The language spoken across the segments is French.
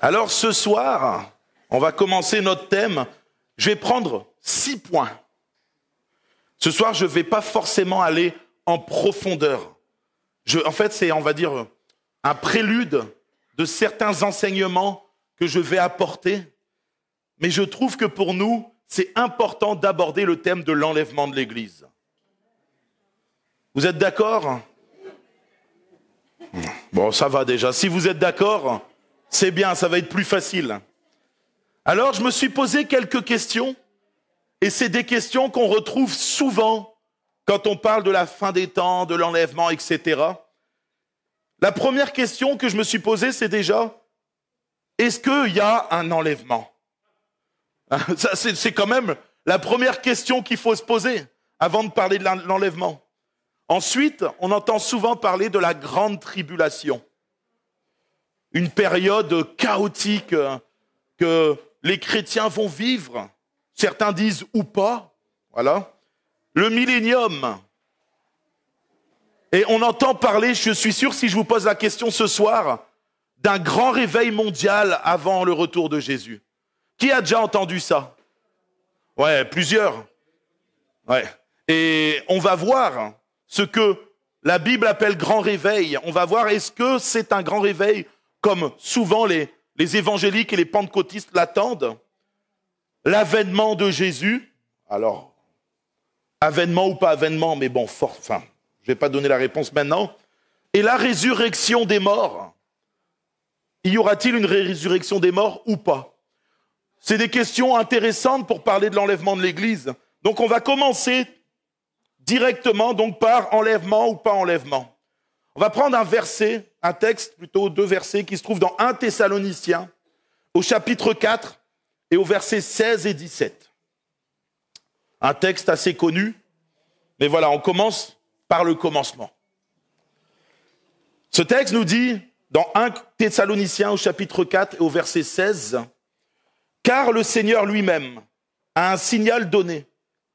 Alors ce soir, on va commencer notre thème. Je vais prendre 6 points. Ce soir, je ne vais pas forcément aller en profondeur. En fait, c'est, on va dire, un prélude de certains enseignements que je vais apporter. Mais je trouve que pour nous, c'est important d'aborder le thème de l'enlèvement de l'Église. Vous êtes d'accord ? Bon, ça va déjà. Si vous êtes d'accord, c'est bien, ça va être plus facile. Alors, je me suis posé quelques questions, et c'est des questions qu'on retrouve souvent quand on parle de la fin des temps, de l'enlèvement, etc. La première question que je me suis posée, c'est déjà, est-ce qu'il y a un enlèvement ? Ça, c'est quand même la première question qu'il faut se poser avant de parler de l'enlèvement. Ensuite, on entend souvent parler de la grande tribulation. Une période chaotique que les chrétiens vont vivre. Certains disent ou pas. Voilà. Le millénium. Et on entend parler, je suis sûr, si je vous pose la question ce soir, d'un grand réveil mondial avant le retour de Jésus. Qui a déjà entendu ça ? Ouais, plusieurs. Ouais. Et on va voir ce que la Bible appelle grand réveil. On va voir, est-ce que c'est un grand réveil comme souvent les évangéliques et les pentecôtistes l'attendent ? L'avènement de Jésus. Alors, avènement ou pas avènement, mais bon, je ne vais pas donner la réponse maintenant. Et la résurrection des morts. Y aura-t-il une résurrection des morts ou pas ? C'est des questions intéressantes pour parler de l'enlèvement de l'Église. Donc on va commencer directement donc par enlèvement ou pas enlèvement. On va prendre un verset, un texte plutôt, 2 versets qui se trouvent dans 1 Thessaloniciens, au chapitre 4 et au verset 16 et 17. Un texte assez connu, mais voilà, on commence par le commencement. Ce texte nous dit, dans 1 Thessaloniciens au chapitre 4 et au verset 16, « Car le Seigneur lui-même a un signal donné,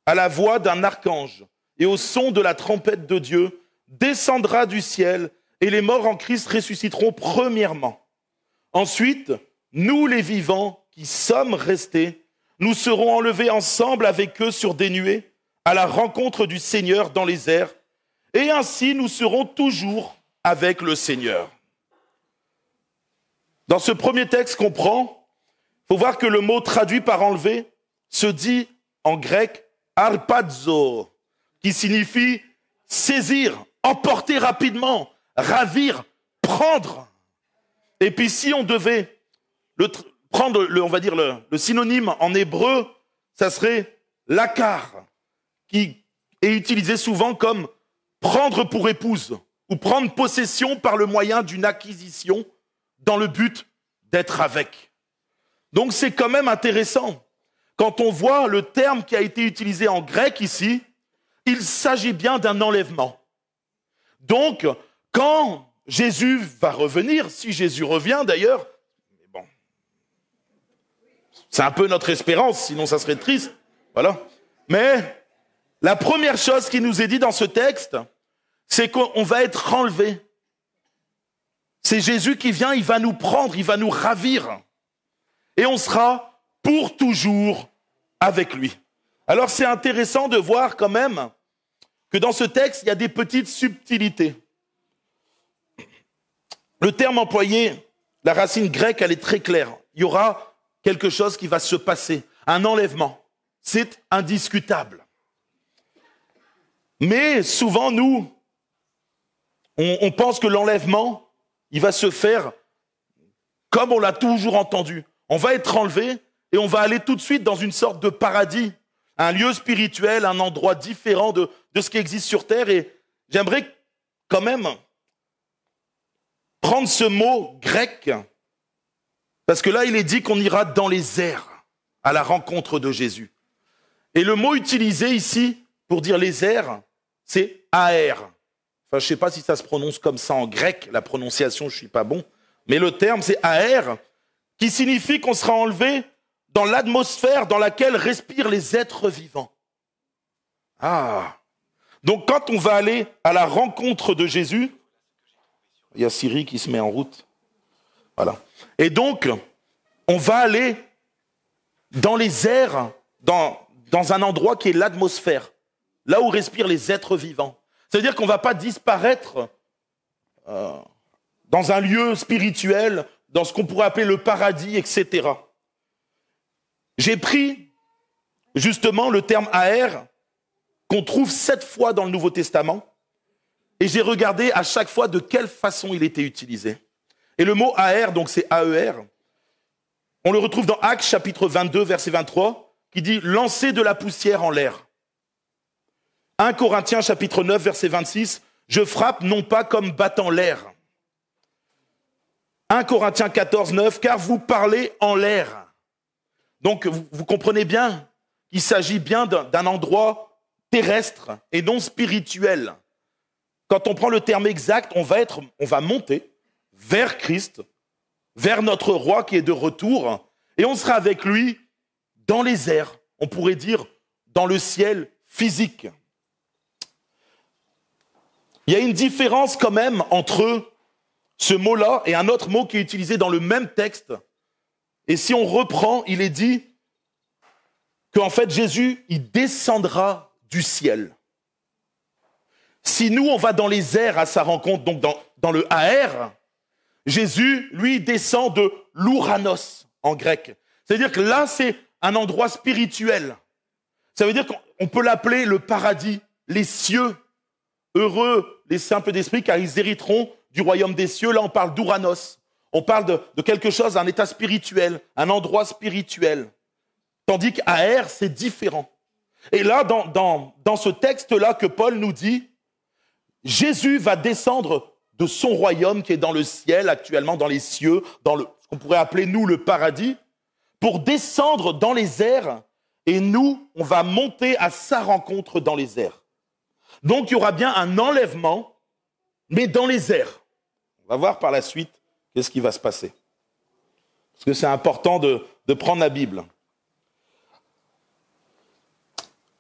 à la voix d'un archange et au son de la trompette de Dieu, descendra du ciel et les morts en Christ ressusciteront premièrement. Ensuite, nous les vivants qui sommes restés, nous serons enlevés ensemble avec eux sur des nuées à la rencontre du Seigneur dans les airs, et ainsi nous serons toujours avec le Seigneur. » Dans ce premier texte qu'on prend, il faut voir que le mot traduit par enlever se dit en grec harpazo, qui signifie saisir, emporter rapidement, ravir, prendre. Et puis si on devait prendre on va dire le synonyme en hébreu, ça serait lakar, qui est utilisé souvent comme prendre pour épouse ou prendre possession par le moyen d'une acquisition dans le but d'être avec. Donc c'est quand même intéressant. Quand on voit le terme qui a été utilisé en grec ici, il s'agit bien d'un enlèvement. Donc, quand Jésus va revenir, si Jésus revient d'ailleurs, bon, c'est un peu notre espérance, sinon ça serait triste, voilà. Mais la première chose qui nous est dit dans ce texte, c'est qu'on va être enlevé. C'est Jésus qui vient, il va nous prendre, il va nous ravir. Et on sera pour toujours avec lui. Alors c'est intéressant de voir quand même que dans ce texte, il y a des petites subtilités. Le terme employé, la racine grecque, elle est très claire. Il y aura quelque chose qui va se passer, un enlèvement. C'est indiscutable. Mais souvent, nous, on pense que l'enlèvement, il va se faire comme on l'a toujours entendu. On va être enlevé et on va aller tout de suite dans une sorte de paradis, un lieu spirituel, un endroit différent de ce qui existe sur Terre. Et j'aimerais quand même prendre ce mot grec, parce que là, il est dit qu'on ira dans les airs à la rencontre de Jésus. Et le mot utilisé ici pour dire les airs, c'est aer. Enfin, je ne sais pas si ça se prononce comme ça en grec, la prononciation, je ne suis pas bon, mais le terme, c'est aer, qui signifie qu'on sera enlevé dans l'atmosphère dans laquelle respirent les êtres vivants. Ah, donc quand on va aller à la rencontre de Jésus, il y a Siri qui se met en route. Voilà. Et donc, on va aller dans les airs, dans un endroit qui est l'atmosphère, là où respirent les êtres vivants. C'est-à-dire qu'on ne va pas disparaître dans un lieu spirituel, dans ce qu'on pourrait appeler le paradis, etc. J'ai pris justement le terme aër qu'on trouve 7 fois dans le Nouveau Testament et j'ai regardé à chaque fois de quelle façon il était utilisé. Et le mot aër, donc c'est AER, on le retrouve dans Actes chapitre 22, verset 23, qui dit « lancer de la poussière en l'air ». 1 Corinthiens chapitre 9, verset 26, « je frappe non pas comme battant l'air ». 1 Corinthiens 14, 9, « car vous parlez en l'air ». Donc vous comprenez bien qu'il s'agit bien d'un endroit terrestre et non spirituel. Quand on prend le terme exact, on va monter vers Christ, vers notre roi qui est de retour, et on sera avec lui dans les airs, on pourrait dire dans le ciel physique. Il y a une différence quand même entre ce mot-là et un autre mot qui est utilisé dans le même texte. Et si on reprend, il est dit qu'en fait Jésus, il descendra du ciel. Si nous, on va dans les airs à sa rencontre, donc dans le aër, Jésus, lui, descend de l'ouranos en grec. C'est-à-dire que là, c'est un endroit spirituel. Ça veut dire qu'on peut l'appeler le paradis, les cieux. Heureux les simples d'esprit, car ils hériteront du royaume des cieux. Là, on parle d'ouranos. On parle de quelque chose, un état spirituel, un endroit spirituel. Tandis qu'aër, c'est différent. Et là, dans ce texte-là que Paul nous dit, Jésus va descendre de son royaume qui est dans le ciel, actuellement dans les cieux, dans ce qu'on pourrait appeler, nous, le paradis, pour descendre dans les airs, et nous, on va monter à sa rencontre dans les airs. Donc, il y aura bien un enlèvement, mais dans les airs. On va voir par la suite qu'est-ce qui va se passer. Parce que c'est important de prendre la Bible.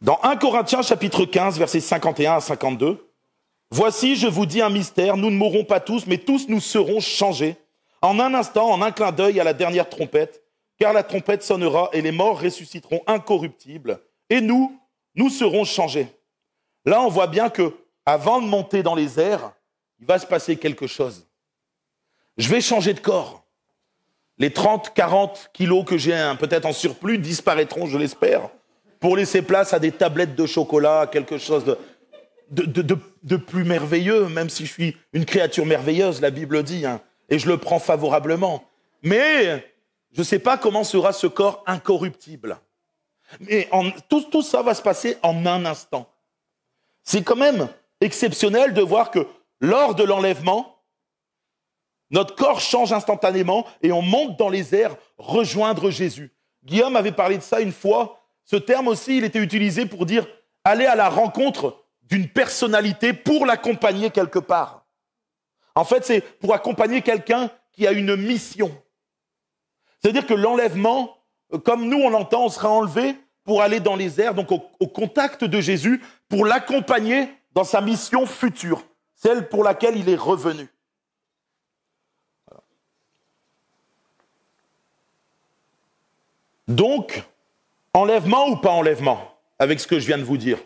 Dans 1 Corinthiens chapitre 15, versets 51 à 52, « Voici, je vous dis un mystère, nous ne mourrons pas tous, mais tous nous serons changés. En un instant, en un clin d'œil à la dernière trompette, car la trompette sonnera et les morts ressusciteront incorruptibles, et nous serons changés. » Là, on voit bien que avant de monter dans les airs, il va se passer quelque chose. Je vais changer de corps. Les 30, 40 kilos que j'ai peut-être en surplus disparaîtront, je l'espère, pour laisser place à des tablettes de chocolat, à quelque chose de plus merveilleux, même si je suis une créature merveilleuse, la Bible dit, hein, et je le prends favorablement. Mais je ne sais pas comment sera ce corps incorruptible. Mais tout ça va se passer en un instant. C'est quand même exceptionnel de voir que lors de l'enlèvement, notre corps change instantanément et on monte dans les airs rejoindre Jésus. Guillaume avait parlé de ça une fois. Ce terme aussi, il était utilisé pour dire aller à la rencontre d'une personnalité pour l'accompagner quelque part. En fait, c'est pour accompagner quelqu'un qui a une mission. C'est-à-dire que l'enlèvement, comme nous on l'entend, on sera enlevé pour aller dans les airs, donc au contact de Jésus, pour l'accompagner dans sa mission future, celle pour laquelle il est revenu. Donc, enlèvement ou pas enlèvement, avec ce que je viens de vous dire?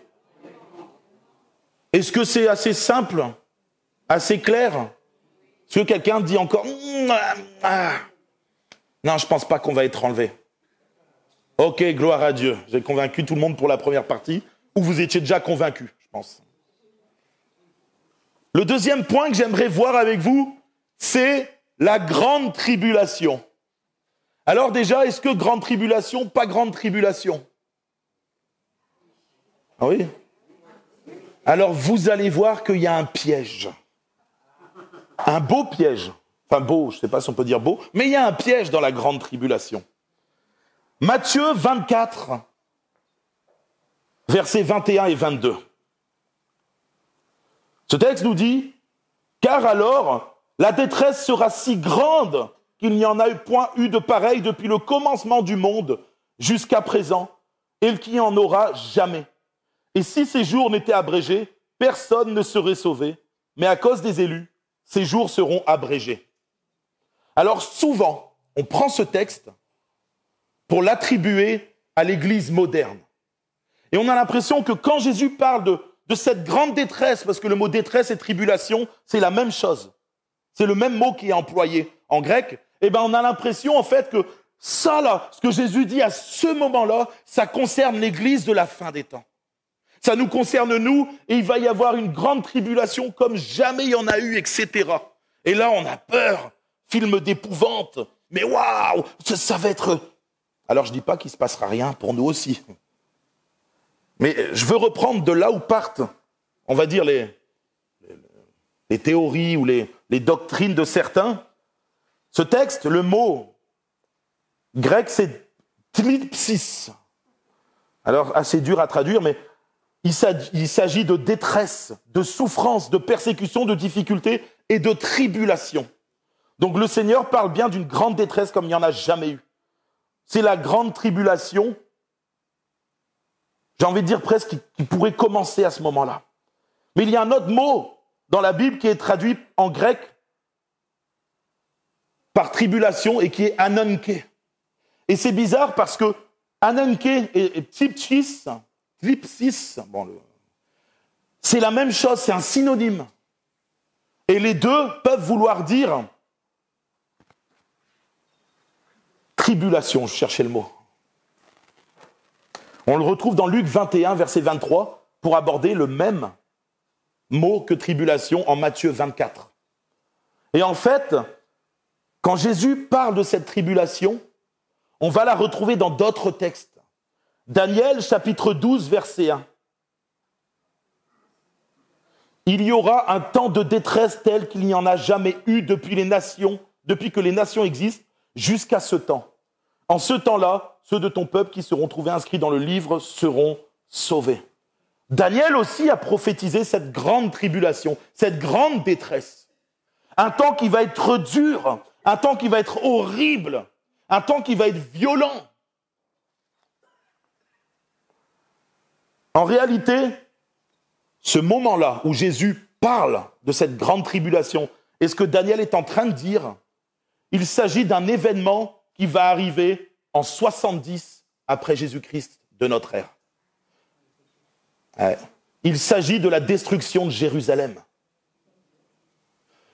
Est-ce que c'est assez simple, assez clair? Est-ce que quelqu'un dit encore non, je ne pense pas qu'on va être enlevé. Ok, gloire à Dieu. J'ai convaincu tout le monde pour la première partie, ou vous étiez déjà convaincus, je pense. Le deuxième point que j'aimerais voir avec vous, c'est la grande tribulation. Alors déjà, est-ce que grande tribulation, pas grande tribulation? Ah oui? Alors vous allez voir qu'il y a un piège. Un beau piège. Enfin beau, je ne sais pas si on peut dire beau, mais il y a un piège dans la grande tribulation. Matthieu 24, versets 21 et 22. Ce texte nous dit « Car alors, la détresse sera si grande qu'il n'y en a point eu de pareil depuis le commencement du monde jusqu'à présent, et qu'il n'y en aura jamais. Et si ces jours n'étaient abrégés, personne ne serait sauvé, mais à cause des élus, ces jours seront abrégés. » Alors souvent, on prend ce texte pour l'attribuer à l'Église moderne. Et on a l'impression que quand Jésus parle de cette grande détresse, parce que le mot détresse et tribulation, c'est la même chose. C'est le même mot qui est employé en grec. Eh ben, on a l'impression, en fait, que ça, là, ce que Jésus dit à ce moment-là, ça concerne l'Église de la fin des temps. Ça nous concerne, nous, et il va y avoir une grande tribulation comme jamais il y en a eu, etc. Et là, on a peur. Film d'épouvante. Mais waouh, ça va être... Alors, je dis pas qu'il se passera rien pour nous aussi. Mais je veux reprendre de là où partent, on va dire, les théories ou les doctrines de certains. Ce texte, le mot grec, c'est thlipsis. Alors, assez dur à traduire, mais il s'agit de détresse, de souffrance, de persécution, de difficulté et de tribulation. Donc le Seigneur parle bien d'une grande détresse comme il n'y en a jamais eu. C'est la grande tribulation, j'ai envie de dire presque, qui pourrait commencer à ce moment-là. Mais il y a un autre mot dans la Bible qui est traduit en grec par tribulation et qui est ananké. Et c'est bizarre parce que ananké et thlipsis, bon, c'est la même chose, c'est un synonyme. Et les deux peuvent vouloir dire tribulation, je cherchais le mot. On le retrouve dans Luc 21, verset 23, pour aborder le même mot que tribulation en Matthieu 24. Et en fait, quand Jésus parle de cette tribulation, on va la retrouver dans d'autres textes. Daniel, chapitre 12, verset 1. Il y aura un temps de détresse tel qu'il n'y en a jamais eu depuis que les nations existent, jusqu'à ce temps. En ce temps-là, ceux de ton peuple qui seront trouvés inscrits dans le livre seront sauvés. Daniel aussi a prophétisé cette grande tribulation, cette grande détresse. Un temps qui va être dur, un temps qui va être horrible, un temps qui va être violent. En réalité, ce moment-là où Jésus parle de cette grande tribulation et ce que Daniel est en train de dire, il s'agit d'un événement qui va arriver en 70 après Jésus-Christ de notre ère. Il s'agit de la destruction de Jérusalem.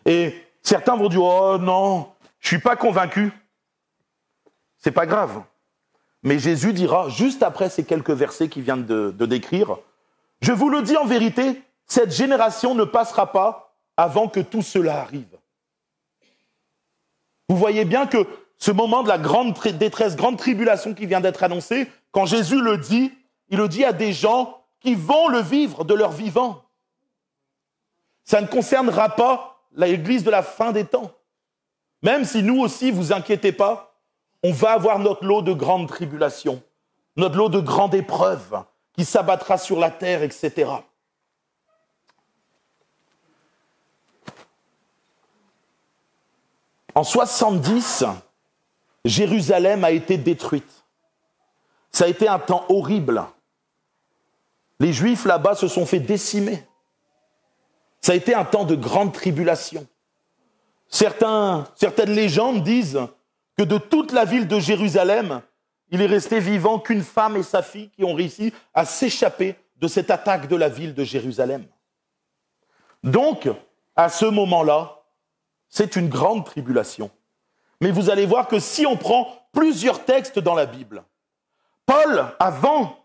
Et certains vont dire « Oh non, je ne suis pas convaincu ». C'est pas grave. Mais Jésus dira, juste après ces quelques versets qu'il vient de décrire, « Je vous le dis en vérité, cette génération ne passera pas avant que tout cela arrive. » Vous voyez bien que ce moment de la grande détresse, grande tribulation qui vient d'être annoncée, quand Jésus le dit, il le dit à des gens qui vont le vivre de leur vivant. Ça ne concernera pas l'Église de la fin des temps. Même si nous aussi, vous inquiétez pas, on va avoir notre lot de grandes tribulations, notre lot de grandes épreuves qui s'abattra sur la terre, etc. En 70, Jérusalem a été détruite. Ça a été un temps horrible. Les Juifs là-bas se sont fait décimer. Ça a été un temps de grande tribulation. Certaines légendes disent que de toute la ville de Jérusalem, il est resté vivant qu'une femme et sa fille qui ont réussi à s'échapper de cette attaque de la ville de Jérusalem. Donc, à ce moment-là, c'est une grande tribulation. Mais vous allez voir que si on prend plusieurs textes dans la Bible, Paul, avant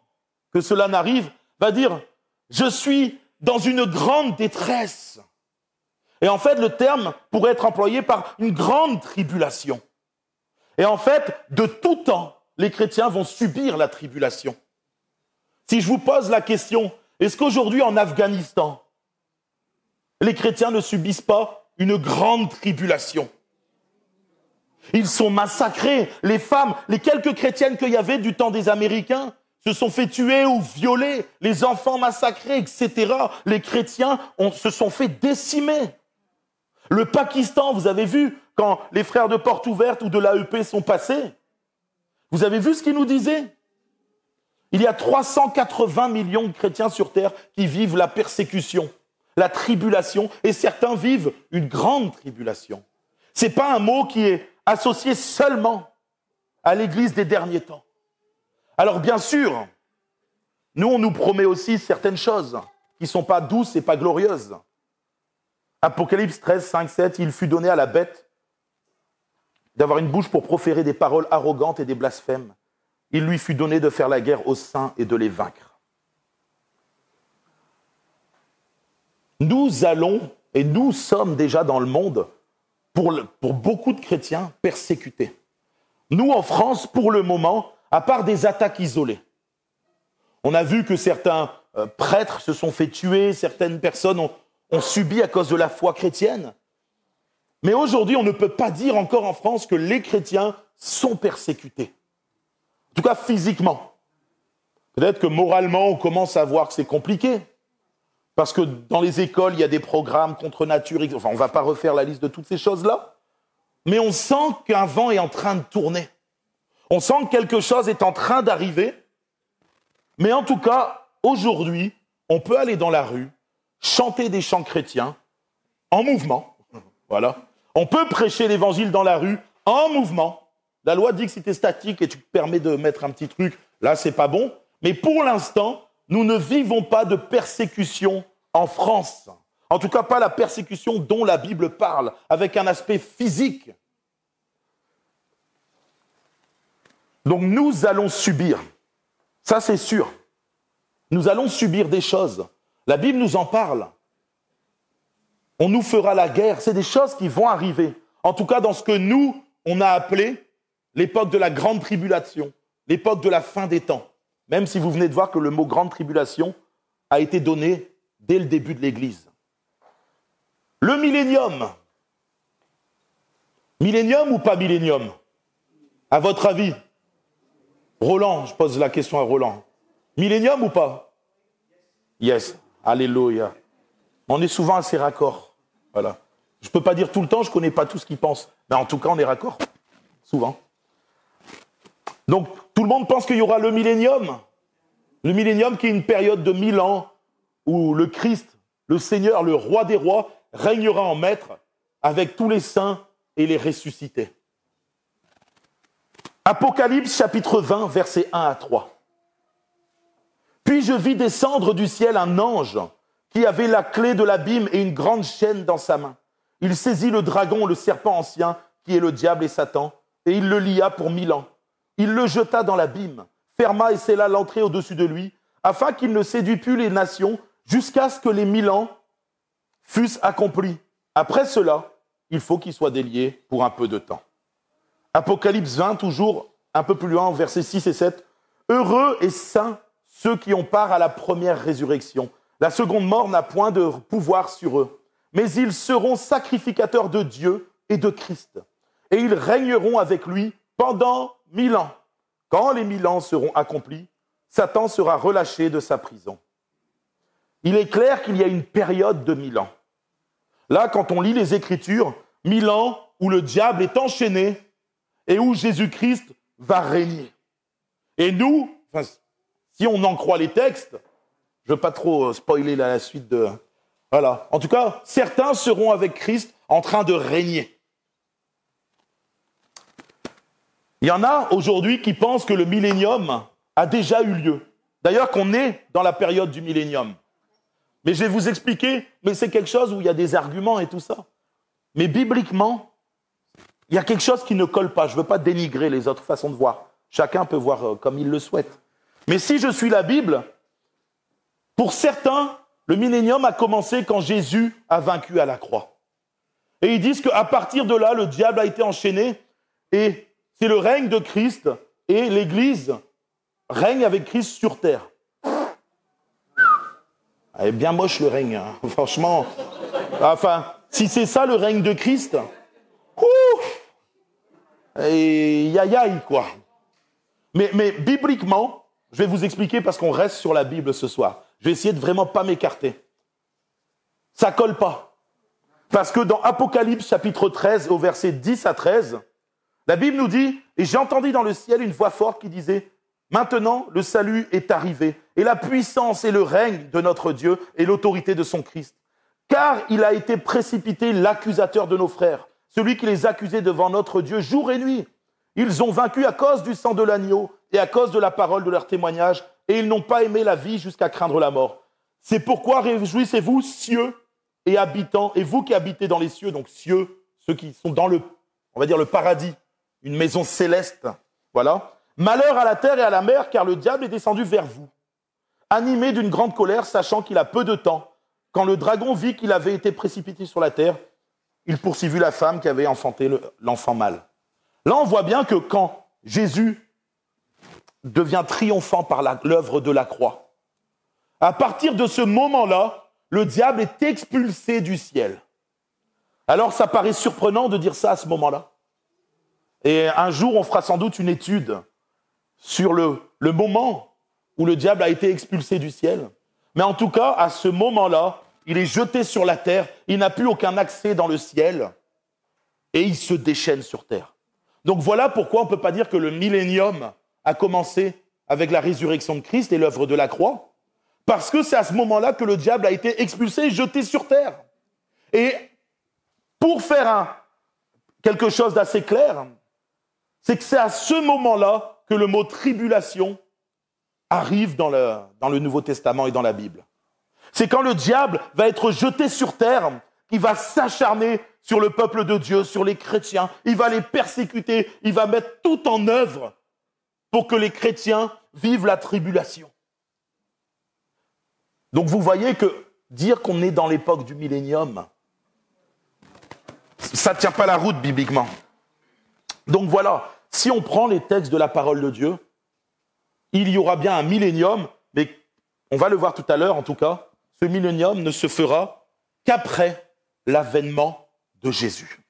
que cela n'arrive, va dire « Je suis dans une grande détresse ». Et en fait, le terme pourrait être employé par une grande tribulation. Et en fait, de tout temps, les chrétiens vont subir la tribulation. Si je vous pose la question, est-ce qu'aujourd'hui en Afghanistan, les chrétiens ne subissent pas une grande tribulation? Ils sont massacrés. Les femmes, les quelques chrétiennes qu'il y avait du temps des Américains se sont fait tuer ou violer. Les enfants massacrés, etc. Les chrétiens se sont fait décimer. Le Pakistan, vous avez vu, quand les frères de Porte Ouverte ou de l'AEP sont passés, vous avez vu ce qu'ils nous disaient? Il y a 380 millions de chrétiens sur terre qui vivent la persécution, la tribulation, et certains vivent une grande tribulation. Ce n'est pas un mot qui est associé seulement à l'Église des derniers temps. Alors bien sûr, nous, on nous promet aussi certaines choses qui ne sont pas douces et pas glorieuses. Apocalypse 13, 5, 7, il fut donné à la bête d'avoir une bouche pour proférer des paroles arrogantes et des blasphèmes. Il lui fut donné de faire la guerre aux saints et de les vaincre. Nous allons, et nous sommes déjà dans le monde, pour beaucoup de chrétiens, persécutés. Nous, en France, pour le moment, à part des attaques isolées, on a vu que certains prêtres se sont fait tuer, certaines personnes ont subi à cause de la foi chrétienne. Mais aujourd'hui, on ne peut pas dire encore en France que les chrétiens sont persécutés. En tout cas, physiquement. Peut-être que moralement, on commence à voir que c'est compliqué. Parce que dans les écoles, il y a des programmes contre nature. Enfin, on ne va pas refaire la liste de toutes ces choses-là. Mais on sent qu'un vent est en train de tourner. On sent que quelque chose est en train d'arriver. Mais en tout cas, aujourd'hui, on peut aller dans la rue, chanter des chants chrétiens en mouvement. Voilà. On peut prêcher l'évangile dans la rue en mouvement. La loi dit que si tu es statique et tu te permets de mettre un petit truc, là, c'est pas bon. Mais pour l'instant, nous ne vivons pas de persécution en France. En tout cas, pas la persécution dont la Bible parle, avec un aspect physique. Donc nous allons subir. Ça, c'est sûr. Nous allons subir des choses. La Bible nous en parle. On nous fera la guerre. C'est des choses qui vont arriver. En tout cas, dans ce que nous, on a appelé l'époque de la grande tribulation, l'époque de la fin des temps. Même si vous venez de voir que le mot grande tribulation a été donné dès le début de l'Église. Le millénium. Millénium ou pas millénium? À votre avis? Roland, je pose la question à Roland. Millénium ou pas? Yes. Alléluia. On est souvent assez raccord. Voilà. Je ne peux pas dire tout le temps, je ne connais pas tout ce qu'ils pensent. Mais en tout cas, on est raccord. Souvent. Donc, tout le monde pense qu'il y aura le millénium. Le millénium qui est une période de 1000 ans où le Christ, le Seigneur, le roi des rois, régnera en maître avec tous les saints et les ressuscités. Apocalypse chapitre 20, versets 1 à 3. Puis je vis descendre du ciel un ange qui avait la clé de l'abîme et une grande chaîne dans sa main. Il saisit le dragon, le serpent ancien, qui est le diable et Satan, et il le lia pour 1000 ans. Il le jeta dans l'abîme, ferma et scella l'entrée au-dessus de lui, afin qu'il ne séduise plus les nations, jusqu'à ce que les 1000 ans fussent accomplis. Après cela, il faut qu'il soit délié pour un peu de temps. Apocalypse 20, toujours un peu plus loin, versets 6 et 7. Heureux et saints ceux qui ont part à la première résurrection. La seconde mort n'a point de pouvoir sur eux, mais ils seront sacrificateurs de Dieu et de Christ. Et ils régneront avec lui pendant 1000 ans. Quand les 1000 ans seront accomplis, Satan sera relâché de sa prison. Il est clair qu'il y a une période de 1000 ans. Là, quand on lit les Écritures, 1000 ans où le diable est enchaîné et où Jésus-Christ va régner. Et nous, si on en croit les textes, je ne veux pas trop spoiler la suite de... Voilà. En tout cas, certains seront avec Christ en train de régner. Il y en a aujourd'hui qui pensent que le millénium a déjà eu lieu. D'ailleurs, qu'on est dans la période du millénium. Mais je vais vous expliquer, mais c'est quelque chose où il y a des arguments et tout ça. Mais bibliquement, il y a quelque chose qui ne colle pas. Je ne veux pas dénigrer les autres façons de voir. Chacun peut voir comme il le souhaite. Mais si je suis la Bible, pour certains, le millénium a commencé quand Jésus a vaincu à la croix. Et ils disent qu'à partir de là, le diable a été enchaîné et c'est le règne de Christ et l'Église règne avec Christ sur terre. Elle est bien moche le règne, hein. Franchement. Enfin, si c'est ça le règne de Christ, et yaï, quoi. Mais bibliquement, je vais vous expliquer parce qu'on reste sur la Bible ce soir. Je vais essayer de vraiment pas m'écarter. Ça colle pas. Parce que dans Apocalypse chapitre 13, au verset 10 à 13, la Bible nous dit « Et j'ai entendu dans le ciel une voix forte qui disait « Maintenant, le salut est arrivé, et la puissance et le règne de notre Dieu et l'autorité de son Christ. Car il a été précipité l'accusateur de nos frères, celui qui les accusait devant notre Dieu jour et nuit. Ils ont vaincu à cause du sang de l'agneau et à cause de la parole de leur témoignage, et ils n'ont pas aimé la vie jusqu'à craindre la mort. C'est pourquoi réjouissez-vous, cieux et habitants, et vous qui habitez dans les cieux, donc cieux, ceux qui sont dans on va dire le paradis, une maison céleste, voilà. Malheur à la terre et à la mer, car le diable est descendu vers vous, animé d'une grande colère, sachant qu'il a peu de temps. Quand le dragon vit qu'il avait été précipité sur la terre, il poursuivit la femme qui avait enfanté l'enfant mâle. Là, on voit bien que quand Jésus devient triomphant par l'œuvre de la croix, à partir de ce moment-là, le diable est expulsé du ciel. Alors, ça paraît surprenant de dire ça à ce moment-là. Et un jour, on fera sans doute une étude sur le moment où le diable a été expulsé du ciel. Mais en tout cas, à ce moment-là, il est jeté sur la terre, il n'a plus aucun accès dans le ciel, et il se déchaîne sur terre. Donc voilà pourquoi on ne peut pas dire que le millénium a commencé avec la résurrection de Christ et l'œuvre de la croix, parce que c'est à ce moment-là que le diable a été expulsé et jeté sur terre. Et pour faire quelque chose d'assez clair, c'est que c'est à ce moment-là que le mot tribulation arrive dans le Nouveau Testament et dans la Bible. C'est quand le diable va être jeté sur terre, qu'il va s'acharner sur le peuple de Dieu, sur les chrétiens, il va les persécuter, il va mettre tout en œuvre pour que les chrétiens vivent la tribulation. Donc vous voyez que dire qu'on est dans l'époque du millénium, ça ne tient pas la route bibliquement. Donc voilà, si on prend les textes de la parole de Dieu, il y aura bien un millénium, mais on va le voir tout à l'heure en tout cas, ce millénium ne se fera qu'après l'avènement de Jésus.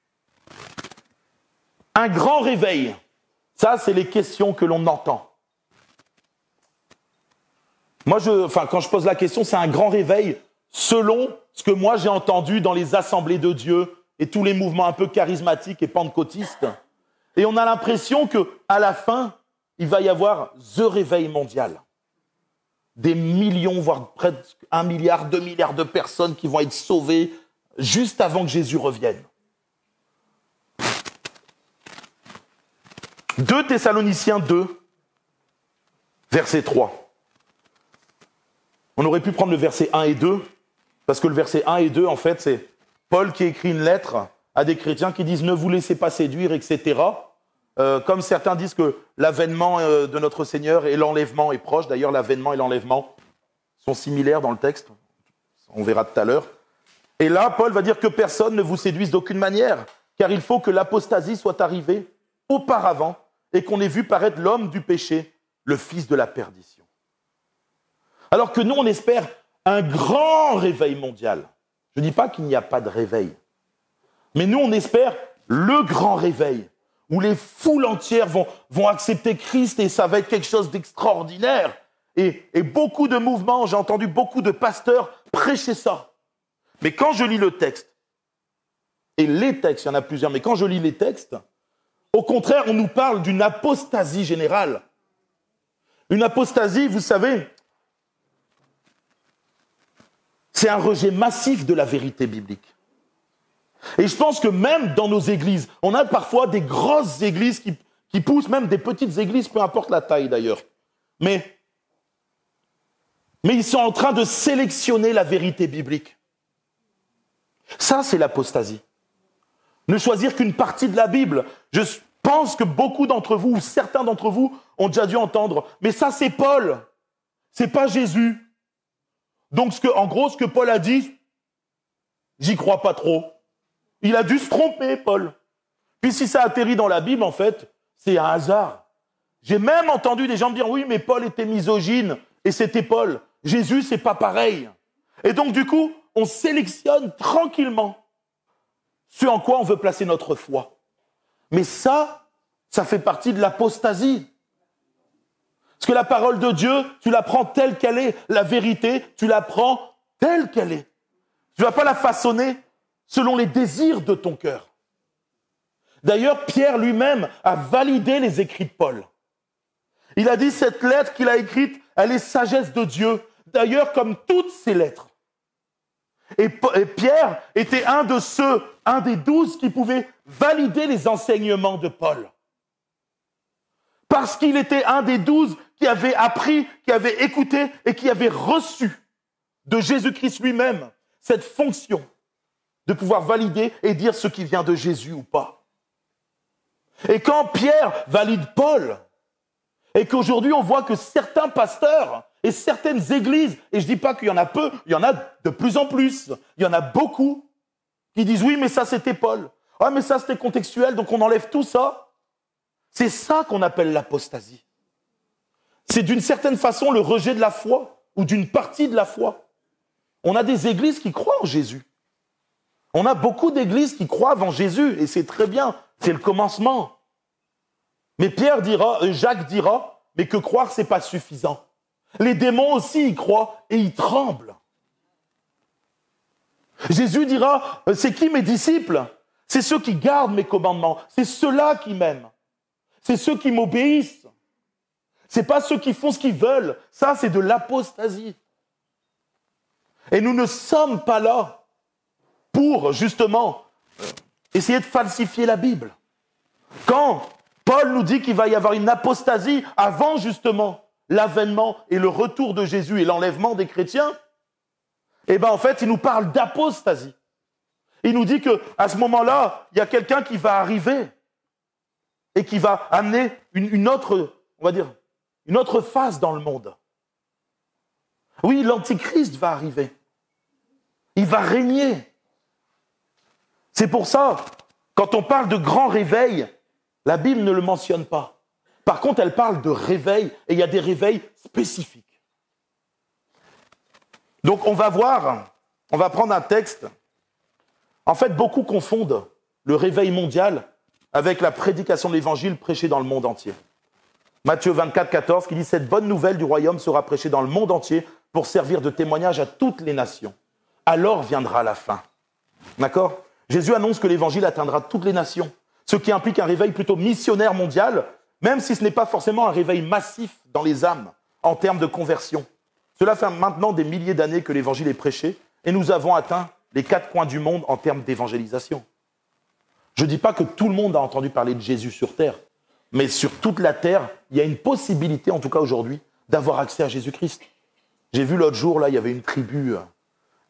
Un grand réveil, ça c'est les questions que l'on entend. Moi, quand je pose la question, c'est un grand réveil selon ce que moi j'ai entendu dans les assemblées de Dieu et tous les mouvements un peu charismatiques et pentecôtistes. Et on a l'impression qu'à la fin, il va y avoir the réveil mondial. Des millions, voire près de 1 milliard, 2 milliards de personnes qui vont être sauvées juste avant que Jésus revienne. 2 Thessaloniciens 2, verset 3. On aurait pu prendre le verset 1 et 2, parce que le verset 1 et 2, en fait, c'est Paul qui écrit une lettre à des chrétiens qui disent « Ne vous laissez pas séduire, etc. » Comme certains disent que l'avènement de notre Seigneur et l'enlèvement est proche. D'ailleurs, l'avènement et l'enlèvement sont similaires dans le texte. On verra tout à l'heure. Et là, Paul va dire que personne ne vous séduise d'aucune manière, car il faut que l'apostasie soit arrivée auparavant et qu'on ait vu paraître l'homme du péché, le fils de la perdition. Alors que nous, on espère un grand réveil mondial. Je ne dis pas qu'il n'y a pas de réveil, mais nous, on espère le grand réveil, où les foules entières vont accepter Christ et ça va être quelque chose d'extraordinaire. Et beaucoup de mouvements, j'ai entendu beaucoup de pasteurs prêcher ça. Mais quand je lis le texte, et les textes, il y en a plusieurs, mais quand je lis les textes, au contraire, on nous parle d'une apostasie générale. Une apostasie, vous savez, c'est un rejet massif de la vérité biblique. Et je pense que même dans nos églises, on a parfois des grosses églises qui poussent, même des petites églises, peu importe la taille d'ailleurs. Mais ils sont en train de sélectionner la vérité biblique. Ça, c'est l'apostasie. Ne choisir qu'une partie de la Bible. Je pense que beaucoup d'entre vous, ou certains d'entre vous, ont déjà dû entendre « Mais ça, c'est Paul, c'est pas Jésus. » Donc, en gros, ce que Paul a dit, j'y crois pas trop. Il a dû se tromper, Paul. Puis si ça atterrit dans la Bible, en fait, c'est un hasard. J'ai même entendu des gens me dire « Oui, mais Paul était misogyne, et c'était Paul. Jésus, c'est pas pareil. » Et donc, du coup, on sélectionne tranquillement ce en quoi on veut placer notre foi. Mais ça fait partie de l'apostasie. Parce que la parole de Dieu, tu la prends telle qu'elle est. La vérité, tu la prends telle qu'elle est. Tu ne vas pas la façonner selon les désirs de ton cœur. D'ailleurs, Pierre lui-même a validé les écrits de Paul. Il a dit, cette lettre qu'il a écrite, elle est sagesse de Dieu. D'ailleurs, comme toutes ces lettres. Et Pierre était un des 12 qui pouvait valider les enseignements de Paul. Parce qu'il était un des 12 qui avait appris, qui avait écouté et qui avait reçu de Jésus-Christ lui-même cette fonction de pouvoir valider et dire ce qui vient de Jésus ou pas. Et quand Pierre valide Paul, et qu'aujourd'hui on voit que certains pasteurs et certaines églises, et je dis pas qu'il y en a peu, il y en a de plus en plus, il y en a beaucoup, qui disent oui mais ça c'était Paul, ah mais ça c'était contextuel donc on enlève tout ça. C'est ça qu'on appelle l'apostasie. C'est d'une certaine façon le rejet de la foi ou d'une partie de la foi. On a des églises qui croient en Jésus. On a beaucoup d'églises qui croient en Jésus, et c'est très bien, c'est le commencement. Mais Jacques dira, mais que croire, c'est pas suffisant. Les démons aussi y croient et y tremblent. Jésus dira, c'est qui mes disciples? C'est ceux qui gardent mes commandements, c'est ceux-là qui m'aiment, c'est ceux qui m'obéissent. C'est pas ceux qui font ce qu'ils veulent, ça c'est de l'apostasie. Et nous ne sommes pas là pour, justement, essayer de falsifier la Bible. Quand Paul nous dit qu'il va y avoir une apostasie avant, justement, l'avènement et le retour de Jésus et l'enlèvement des chrétiens, eh bien, en fait, il nous parle d'apostasie. Il nous dit qu'à ce moment-là, il y a quelqu'un qui va arriver et qui va amener une autre, on va dire, une autre phase dans le monde. Oui, l'Antichrist va arriver. Il va régner. C'est pour ça, quand on parle de grand réveil, la Bible ne le mentionne pas. Par contre, elle parle de réveil, et il y a des réveils spécifiques. Donc, on va prendre un texte. En fait, beaucoup confondent le réveil mondial avec la prédication de l'évangile prêchée dans le monde entier. Matthieu 24, 14, qui dit « Cette bonne nouvelle du royaume sera prêchée dans le monde entier pour servir de témoignage à toutes les nations. Alors viendra la fin. » D'accord ? Jésus annonce que l'évangile atteindra toutes les nations, ce qui implique un réveil plutôt missionnaire mondial, même si ce n'est pas forcément un réveil massif dans les âmes, en termes de conversion. Cela fait maintenant des milliers d'années que l'évangile est prêché, et nous avons atteint les 4 coins du monde en termes d'évangélisation. Je ne dis pas que tout le monde a entendu parler de Jésus sur terre, mais sur toute la terre, il y a une possibilité, en tout cas aujourd'hui, d'avoir accès à Jésus-Christ. J'ai vu l'autre jour, là, il y avait une tribu,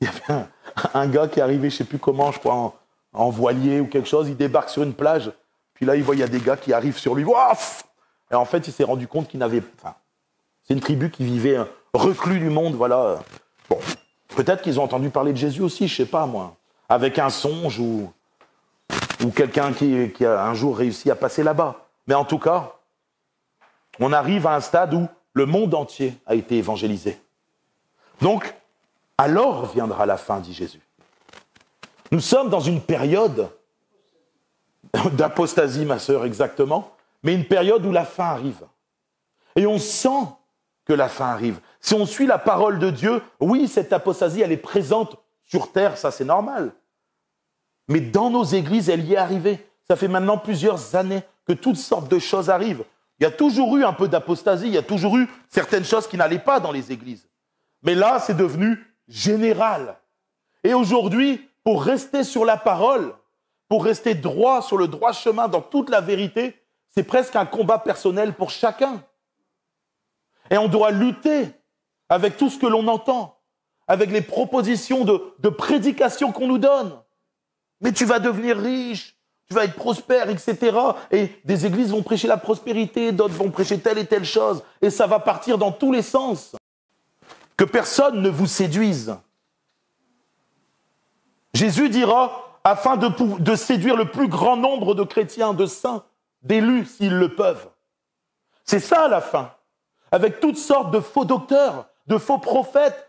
il y avait un gars qui est arrivé, je ne sais plus comment, je crois, en voilier ou quelque chose, il débarque sur une plage, puis là, il voit, il y a des gars qui arrivent sur lui, et en fait, il s'est rendu compte qu'il n'avait... c'est une tribu qui vivait reclus du monde, voilà. Bon, peut-être qu'ils ont entendu parler de Jésus aussi, je ne sais pas, moi, avec un songe ou quelqu'un qui a un jour réussi à passer là-bas. Mais en tout cas, on arrive à un stade où le monde entier a été évangélisé. Donc, alors viendra la fin, dit Jésus. Nous sommes dans une période d'apostasie, ma sœur, exactement, mais une période où la fin arrive. Et on sent que la fin arrive. Si on suit la parole de Dieu, oui, cette apostasie, elle est présente sur terre, ça c'est normal. Mais dans nos églises, elle y est arrivée. Ça fait maintenant plusieurs années que toutes sortes de choses arrivent. Il y a toujours eu un peu d'apostasie, il y a toujours eu certaines choses qui n'allaient pas dans les églises. Mais là, c'est devenu général. Et aujourd'hui, pour rester sur la parole, pour rester droit sur le droit chemin dans toute la vérité, c'est presque un combat personnel pour chacun. Et on doit lutter avec tout ce que l'on entend, avec les propositions de prédication qu'on nous donne. Mais tu vas devenir riche, tu vas être prospère, etc. Et des églises vont prêcher la prospérité, d'autres vont prêcher telle et telle chose. Et ça va partir dans tous les sens. Que personne ne vous séduise. Jésus dira, afin de séduire le plus grand nombre de chrétiens, de saints, d'élus, s'ils le peuvent. C'est ça la fin. Avec toutes sortes de faux docteurs, de faux prophètes,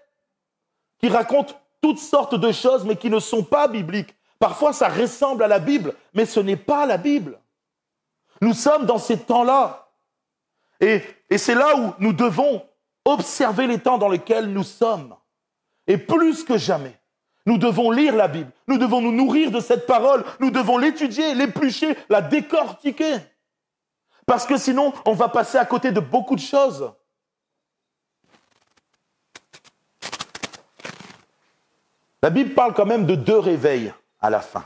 qui racontent toutes sortes de choses, mais qui ne sont pas bibliques. Parfois, ça ressemble à la Bible, mais ce n'est pas la Bible. Nous sommes dans ces temps-là. Et c'est là où nous devons observer les temps dans lesquels nous sommes. Et plus que jamais, nous devons lire la Bible. Nous devons nous nourrir de cette parole. Nous devons l'étudier, l'éplucher, la décortiquer. Parce que sinon, on va passer à côté de beaucoup de choses. La Bible parle quand même de 2 réveils à la fin.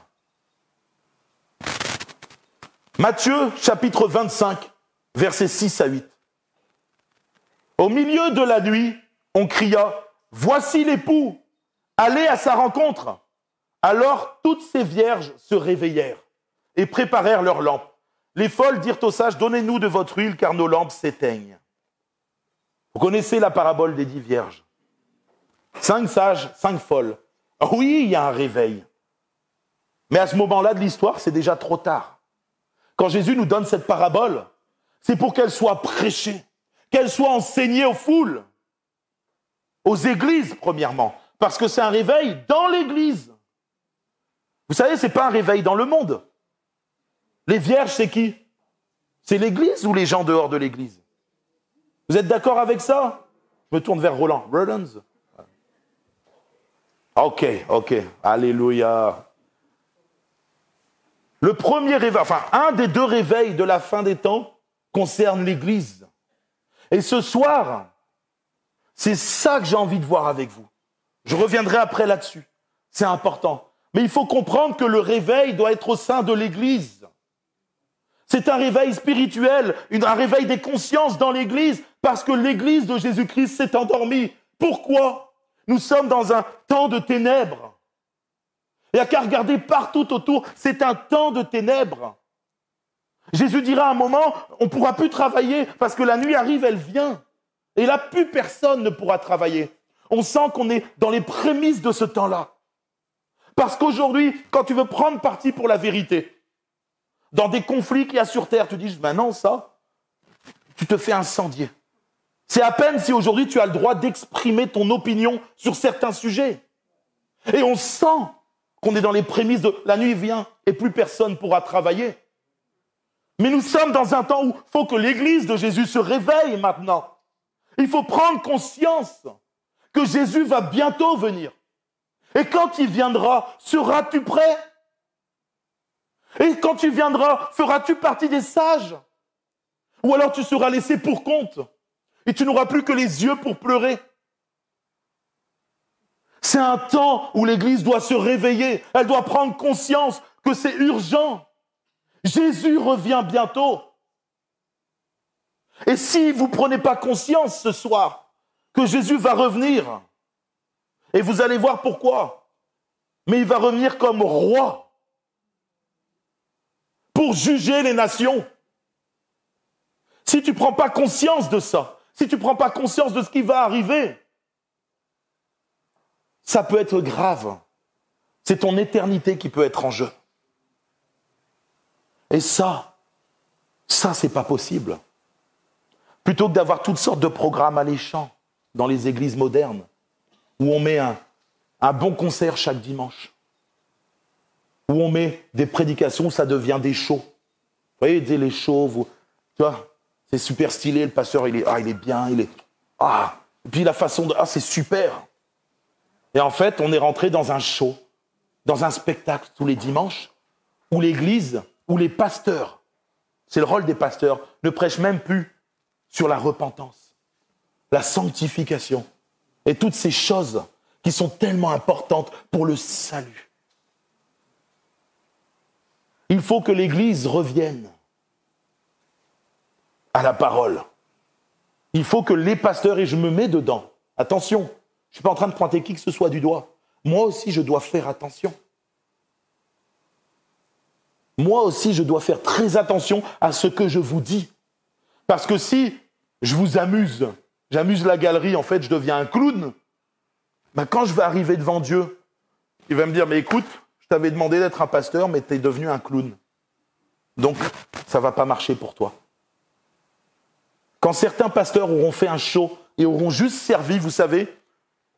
Matthieu, chapitre 25, versets 6 à 8. Au milieu de la nuit, on cria, « Voici l'époux, allez à sa rencontre !» Alors toutes ces vierges se réveillèrent et préparèrent leurs lampes. Les folles dirent aux sages, « Donnez-nous de votre huile, car nos lampes s'éteignent. » Vous connaissez la parabole des 10 vierges. 5 sages, 5 folles. Oui, il y a un réveil. Mais à ce moment-là de l'histoire, c'est déjà trop tard. Quand Jésus nous donne cette parabole, c'est pour qu'elle soit prêchée, qu'elle soit enseignée aux foules, aux églises premièrement, parce que c'est un réveil dans l'église. Vous savez, ce n'est pas un réveil dans le monde. Les vierges, c'est qui? C'est l'église ou les gens dehors de l'église? Vous êtes d'accord avec ça? Je me tourne vers Roland. Rollins? Ok, alléluia. Le premier réveil, enfin, un des 2 réveils de la fin des temps concerne l'église. Et ce soir, c'est ça que j'ai envie de voir avec vous. Je reviendrai après là-dessus. C'est important. Mais il faut comprendre que le réveil doit être au sein de l'église. C'est un réveil spirituel, un réveil des consciences dans l'église, parce que l'église de Jésus-Christ s'est endormie. Pourquoi? Nous sommes dans un temps de ténèbres. Il n'y a qu'à regarder partout autour, c'est un temps de ténèbres. Jésus dira à un moment, on ne pourra plus travailler parce que la nuit arrive, elle vient. Et là, plus personne ne pourra travailler. On sent qu'on est dans les prémices de ce temps-là. Parce qu'aujourd'hui, quand tu veux prendre parti pour la vérité, dans des conflits qu'il y a sur Terre, tu dis, ben non, ça, tu te fais incendier. C'est à peine si aujourd'hui tu as le droit d'exprimer ton opinion sur certains sujets. Et on sent qu'on est dans les prémices de la nuit vient et plus personne pourra travailler. Mais nous sommes dans un temps où il faut que l'Église de Jésus se réveille maintenant. Il faut prendre conscience que Jésus va bientôt venir. Et quand il viendra, seras-tu prêt? Et quand tu viendras, feras-tu partie des sages? Ou alors tu seras laissé pour compte et tu n'auras plus que les yeux pour pleurer? C'est un temps où l'Église doit se réveiller. Elle doit prendre conscience que c'est urgent. Jésus revient bientôt. Et si vous ne prenez pas conscience ce soir que Jésus va revenir, et vous allez voir pourquoi, mais il va revenir comme roi pour juger les nations. Si tu ne prends pas conscience de ça, si tu ne prends pas conscience de ce qui va arriver, ça peut être grave. C'est ton éternité qui peut être en jeu. Et ça, c'est pas possible. Plutôt que d'avoir toutes sortes de programmes alléchants dans les églises modernes, où on met un bon concert chaque dimanche, où on met des prédications, ça devient des shows. Vous voyez, les shows, tu vois, c'est super stylé, le pasteur, il est bien, et puis la façon de, c'est super. Et en fait, on est rentré dans un show, dans un spectacle tous les dimanches, où l'église, où les pasteurs, c'est le rôle des pasteurs, ne prêchent même plus sur la repentance, la sanctification, et toutes ces choses qui sont tellement importantes pour le salut. Il faut que l'Église revienne à la parole. Il faut que les pasteurs, et je me mets dedans, attention, je ne suis pas en train de pointer qui que ce soit du doigt. Moi aussi, je dois faire attention. Moi aussi, je dois faire très attention à ce que je vous dis. Parce que si je vous j'amuse la galerie, en fait, je deviens un clown, ben quand je vais arriver devant Dieu, il va me dire, mais écoute, je t'avais demandé d'être un pasteur, mais tu es devenu un clown. Donc, ça ne va pas marcher pour toi. Quand certains pasteurs auront fait un show et auront juste servi, vous savez,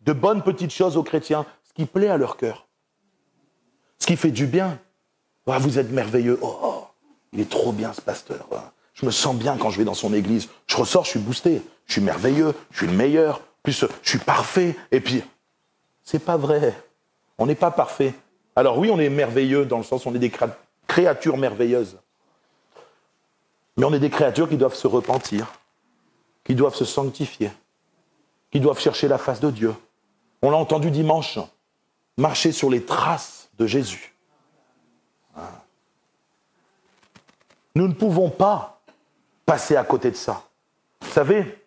de bonnes petites choses aux chrétiens, ce qui plaît à leur cœur, ce qui fait du bien. Ah, vous êtes merveilleux. Oh, il est trop bien ce pasteur. Je me sens bien quand je vais dans son église. Je ressors, je suis boosté. Je suis merveilleux, je suis le meilleur. Plus, je suis parfait. Et puis, c'est pas vrai. On n'est pas parfait. Alors oui, on est merveilleux dans le sens où on est des créatures merveilleuses. Mais on est des créatures qui doivent se repentir, qui doivent se sanctifier, qui doivent chercher la face de Dieu. On l'a entendu dimanche, marcher sur les traces de Jésus. Nous ne pouvons pas passer à côté de ça. Vous savez,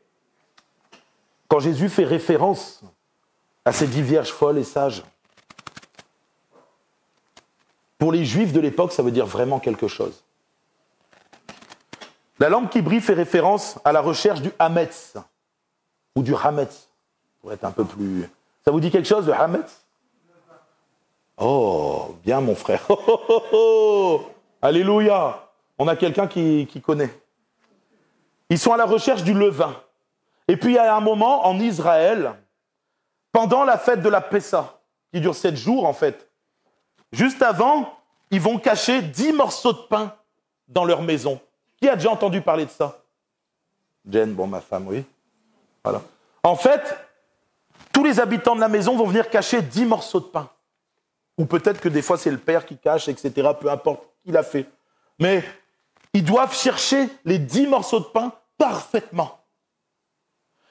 quand Jésus fait référence à ces 10 vierges folles et sages, pour les Juifs de l'époque, ça veut dire vraiment quelque chose. La lampe qui brille fait référence à la recherche du Hametz, ou du Hametz, pour être un peu plus... Ça vous dit quelque chose, le Hametz? Oh, bien mon frère. Oh, oh, oh, oh. Alléluia. On a quelqu'un qui connaît. Ils sont à la recherche du levain. Et puis il y a un moment en Israël, pendant la fête de la Pessa, qui dure 7 jours en fait, juste avant, ils vont cacher 10 morceaux de pain dans leur maison. Qui a déjà entendu parler de ça? Jen, bon, ma femme, oui. Voilà. En fait, tous les habitants de la maison vont venir cacher 10 morceaux de pain. Ou peut-être que des fois, c'est le père qui cache, etc. Peu importe qui l'a fait. Mais ils doivent chercher les 10 morceaux de pain parfaitement.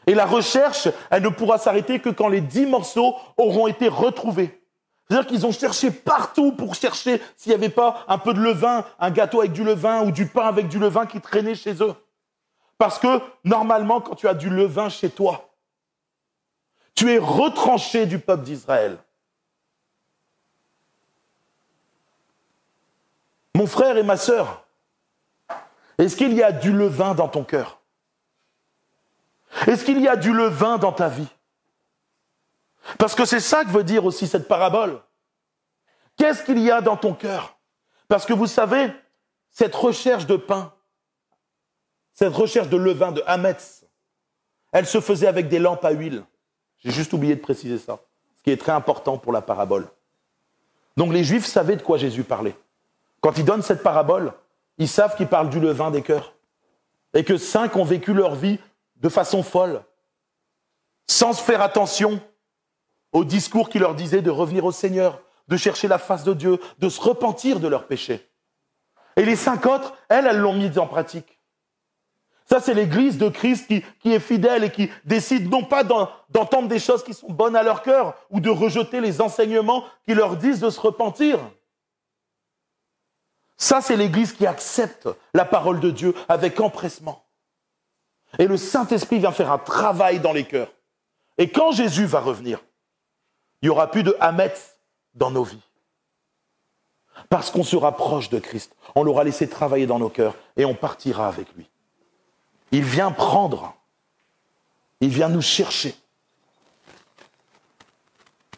Et la recherche, elle ne pourra s'arrêter que quand les 10 morceaux auront été retrouvés. C'est-à-dire qu'ils ont cherché partout pour chercher s'il n'y avait pas un peu de levain, un gâteau avec du levain ou du pain avec du levain qui traînait chez eux. Parce que, normalement, quand tu as du levain chez toi, tu es retranché du peuple d'Israël. Mon frère et ma sœur, est-ce qu'il y a du levain dans ton cœur? Est-ce qu'il y a du levain dans ta vie? Parce que c'est ça que veut dire aussi cette parabole. Qu'est-ce qu'il y a dans ton cœur? Parce que vous savez, cette recherche de pain, cette recherche de levain, de hametz, elle se faisait avec des lampes à huile. J'ai juste oublié de préciser ça, ce qui est très important pour la parabole. Donc les Juifs savaient de quoi Jésus parlait. Quand ils donnent cette parabole, ils savent qu'il parle du levain des cœurs. Et que 5 ont vécu leur vie de façon folle, sans se faire attention au discours qui leur disait de revenir au Seigneur, de chercher la face de Dieu, de se repentir de leurs péchés. Et les 5 autres, elles l'ont mis en pratique. Ça, c'est l'Église de Christ qui est fidèle et qui décide non pas d'entendre des choses qui sont bonnes à leur cœur ou de rejeter les enseignements qui leur disent de se repentir. Ça, c'est l'Église qui accepte la parole de Dieu avec empressement. Et le Saint-Esprit vient faire un travail dans les cœurs. Et quand Jésus va revenir, il n'y aura plus de hametz dans nos vies. Parce qu'on se rapproche de Christ. On l'aura laissé travailler dans nos cœurs et on partira avec lui. Il vient prendre. Il vient nous chercher.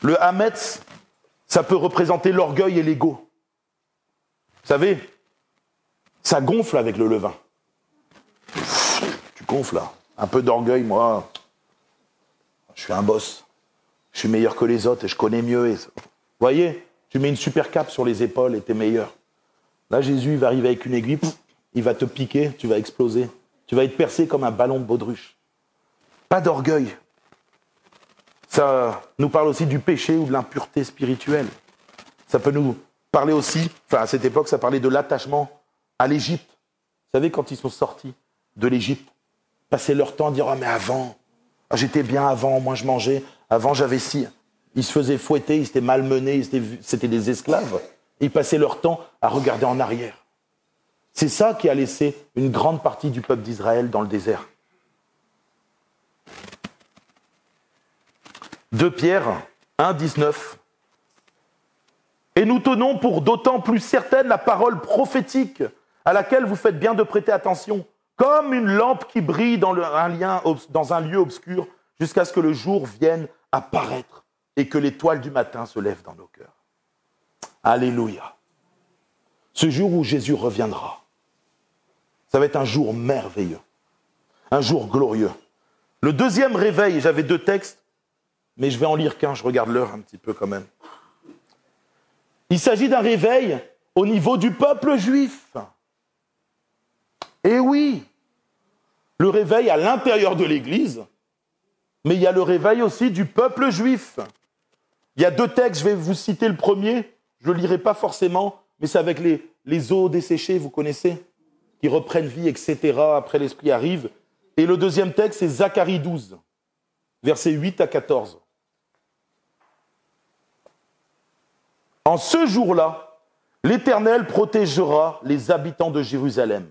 Le hametz, ça peut représenter l'orgueil et l'ego. Vous savez, ça gonfle avec le levain. Tu gonfles là. Un peu d'orgueil, moi. Je suis un boss. Je suis meilleur que les autres et je connais mieux. Vous voyez, tu mets une super cape sur les épaules et t'es meilleur. Là, Jésus il va arriver avec une aiguille, il va te piquer, tu vas exploser. Tu vas être percé comme un ballon de baudruche. Pas d'orgueil. Ça nous parle aussi du péché ou de l'impureté spirituelle. Ça peut nous parler aussi, enfin à cette époque, ça parlait de l'attachement à l'Égypte. Vous savez, quand ils sont sortis de l'Égypte, passaient leur temps à dire « Ah, mais avant, j'étais bien avant, moi je mangeais, avant j'avais ci. » Ils se faisaient fouetter, ils étaient malmenés, c'était des esclaves. Ils passaient leur temps à regarder en arrière. C'est ça qui a laissé une grande partie du peuple d'Israël dans le désert. 2 Pierre 1, 19. Et nous tenons pour d'autant plus certaine la parole prophétique à laquelle vous faites bien de prêter attention, comme une lampe qui brille dans un lieu obscur jusqu'à ce que le jour vienne apparaître et que l'étoile du matin se lève dans nos cœurs. Alléluia. Ce jour où Jésus reviendra, ça va être un jour merveilleux, un jour glorieux. Le deuxième réveil, j'avais 2 textes, mais je vais en lire qu'un, je regarde l'heure un petit peu quand même. Il s'agit d'un réveil au niveau du peuple juif. Et oui, le réveil à l'intérieur de l'Église, mais il y a le réveil aussi du peuple juif. Il y a 2 textes, je vais vous citer le premier, je ne le lirai pas forcément, mais c'est avec les eaux desséchées, vous connaissez, qui reprennent vie, etc. Après l'Esprit arrive. Et le deuxième texte, c'est Zacharie 12, versets 8 à 14. En ce jour-là, l'Éternel protégera les habitants de Jérusalem.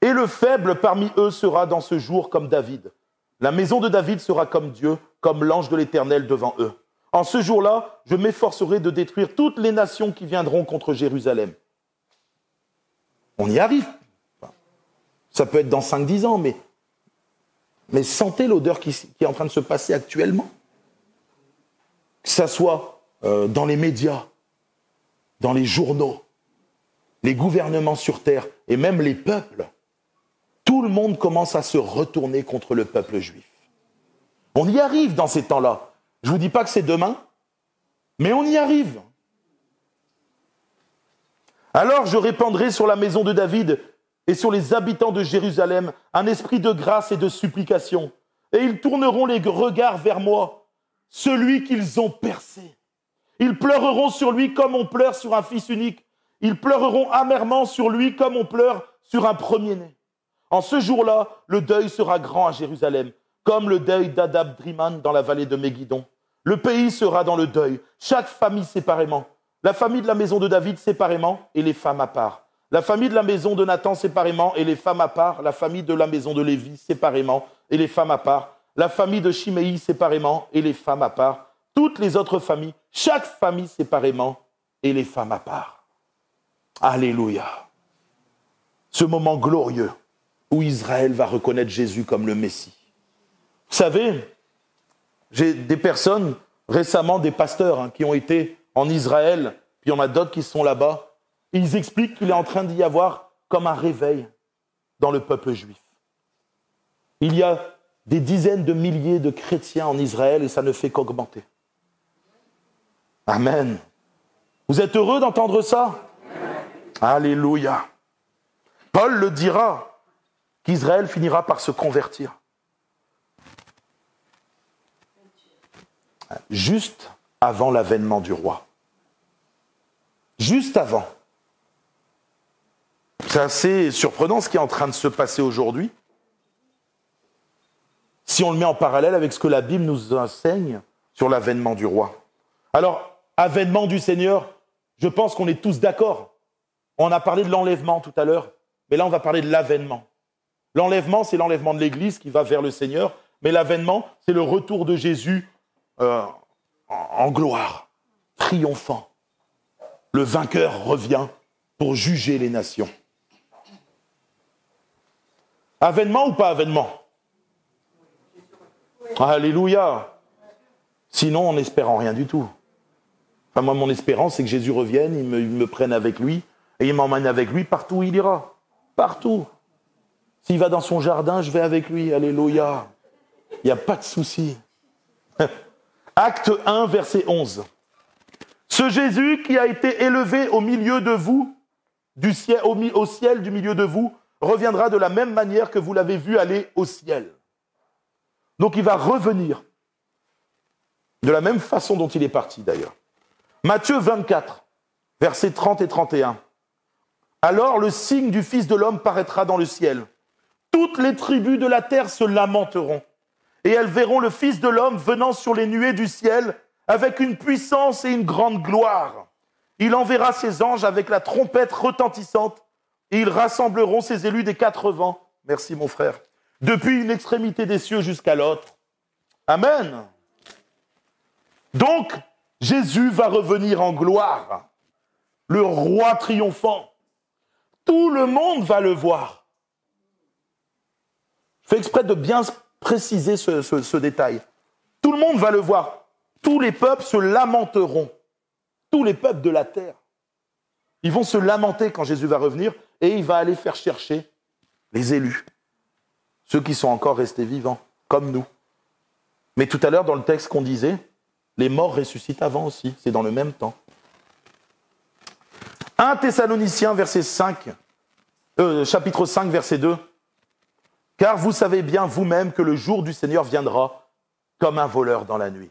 Et le faible parmi eux sera dans ce jour comme David. La maison de David sera comme Dieu, comme l'ange de l'Éternel devant eux. En ce jour-là, je m'efforcerai de détruire toutes les nations qui viendront contre Jérusalem. On y arrive. Ça peut être dans 5-10 ans, mais sentez l'odeur qui est en train de se passer actuellement. Que ça soit dans les médias, dans les journaux, les gouvernements sur terre et même les peuples. Tout le monde commence à se retourner contre le peuple juif. On y arrive dans ces temps-là. Je ne vous dis pas que c'est demain, mais on y arrive. Alors je répandrai sur la maison de David et sur les habitants de Jérusalem un esprit de grâce et de supplication. Et ils tourneront les regards vers moi, celui qu'ils ont percé. Ils pleureront sur lui comme on pleure sur un fils unique. Ils pleureront amèrement sur lui comme on pleure sur un premier-né. En ce jour-là, le deuil sera grand à Jérusalem, comme le deuil d'Adab-Driman dans la vallée de Méguidon. Le pays sera dans le deuil, chaque famille séparément. La famille de la maison de David séparément et les femmes à part. La famille de la maison de Nathan séparément et les femmes à part. La famille de la maison de Lévi séparément et les femmes à part. La famille de Chiméi séparément et les femmes à part. Toutes les autres familles, chaque famille séparément et les femmes à part. Alléluia. Ce moment glorieux où Israël va reconnaître Jésus comme le Messie. Vous savez, j'ai des personnes, récemment des pasteurs qui ont été en Israël, puis il y en a d'autres qui sont là-bas, et ils expliquent qu'il est en train d'y avoir comme un réveil dans le peuple juif. Il y a des dizaines de milliers de chrétiens en Israël et ça ne fait qu'augmenter. Amen. Vous êtes heureux d'entendre ça? Alléluia. Paul le dira, qu'Israël finira par se convertir. Juste avant l'avènement du roi. Juste avant. C'est assez surprenant ce qui est en train de se passer aujourd'hui. Si on le met en parallèle avec ce que la Bible nous enseigne sur l'avènement du roi. Alors, avènement du Seigneur, je pense qu'on est tous d'accord. On a parlé de l'enlèvement tout à l'heure, mais là on va parler de l'avènement. L'enlèvement, c'est l'enlèvement de l'Église qui va vers le Seigneur, mais l'avènement, c'est le retour de Jésus en gloire, triomphant. Le vainqueur revient pour juger les nations. Avènement ou pas avènement? Alléluia. Sinon, on n'espère en rien du tout. Enfin, moi, mon espérance, c'est que Jésus revienne, il me prenne avec lui, et il m'emmène avec lui partout où il ira. Partout. S'il va dans son jardin, je vais avec lui. Alléluia. Il n'y a pas de souci. Acte 1, verset 11. Ce Jésus qui a été élevé au milieu de vous, au ciel du milieu de vous, reviendra de la même manière que vous l'avez vu aller au ciel. Donc il va revenir de la même façon dont il est parti d'ailleurs. Matthieu 24, versets 30 et 31. Alors le signe du Fils de l'homme paraîtra dans le ciel. Toutes les tribus de la terre se lamenteront. Et elles verront le Fils de l'homme venant sur les nuées du ciel avec une puissance et une grande gloire. Il enverra ses anges avec la trompette retentissante et ils rassembleront ses élus des 4 vents. Merci mon frère. Depuis une extrémité des cieux jusqu'à l'autre. Amen. Donc, Jésus va revenir en gloire. Le roi triomphant. Tout le monde va le voir. Je fais exprès de bien préciser ce détail. Tout le monde va le voir. Tous les peuples se lamenteront. Tous les peuples de la terre. Ils vont se lamenter quand Jésus va revenir et il va aller faire chercher les élus. Ceux qui sont encore restés vivants, comme nous. Mais tout à l'heure, dans le texte qu'on disait, les morts ressuscitent avant aussi. C'est dans le même temps. 1 Thessaloniciens, chapitre 5, verset 2. Car vous savez bien vous-même que le jour du Seigneur viendra comme un voleur dans la nuit.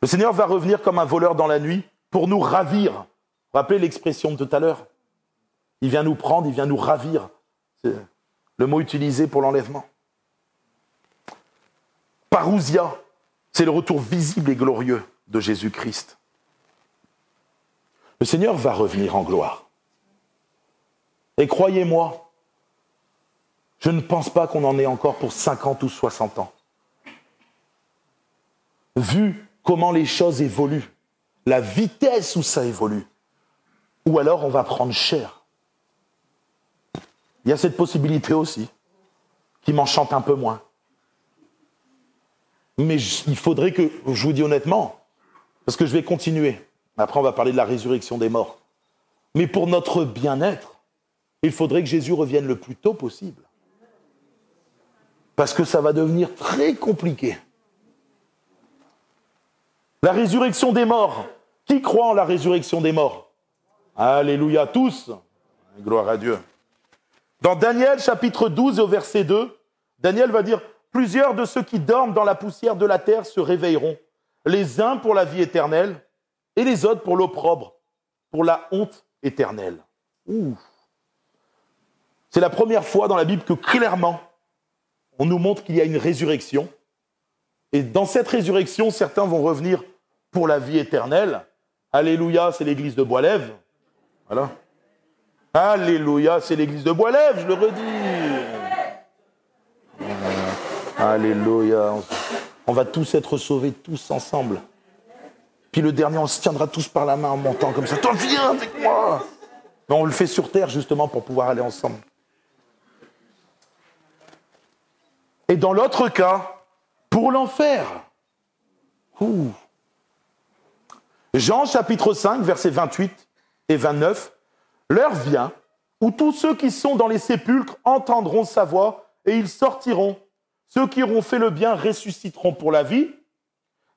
Le Seigneur va revenir comme un voleur dans la nuit pour nous ravir. Vous vous rappelez l'expression de tout à l'heure? Il vient nous prendre, il vient nous ravir. C'est le mot utilisé pour l'enlèvement. Parousia, c'est le retour visible et glorieux de Jésus-Christ. Le Seigneur va revenir en gloire. Et croyez-moi, je ne pense pas qu'on en ait encore pour 50 ou 60 ans. Vu comment les choses évoluent, la vitesse où ça évolue, ou alors on va prendre cher. Il y a cette possibilité aussi, qui m'enchante un peu moins. Mais il faudrait que, je vous dis honnêtement, parce que je vais continuer, après on va parler de la résurrection des morts, mais pour notre bien-être, il faudrait que Jésus revienne le plus tôt possible. Parce que ça va devenir très compliqué. La résurrection des morts. Qui croit en la résurrection des morts? Alléluia, tous. Gloire à Dieu. Dans Daniel, chapitre 12, au verset 2, Daniel va dire « Plusieurs de ceux qui dorment dans la poussière de la terre se réveilleront, les uns pour la vie éternelle et les autres pour l'opprobre, pour la honte éternelle. » C'est la première fois dans la Bible que clairement, on nous montre qu'il y a une résurrection. Et dans cette résurrection, certains vont revenir pour la vie éternelle. Alléluia, c'est l'église de Bois-Lève. Voilà. Alléluia, c'est l'église de Bois-Lève, je le redis. Alléluia. On va tous être sauvés, tous ensemble. Puis le dernier, on se tiendra tous par la main en montant comme ça. Toi, viens avec moi. Mais on le fait sur terre justement pour pouvoir aller ensemble. Et dans l'autre cas, pour l'enfer. Jean chapitre 5, versets 28 et 29. L'heure vient où tous ceux qui sont dans les sépulcres entendront sa voix et ils sortiront. Ceux qui auront fait le bien ressusciteront pour la vie,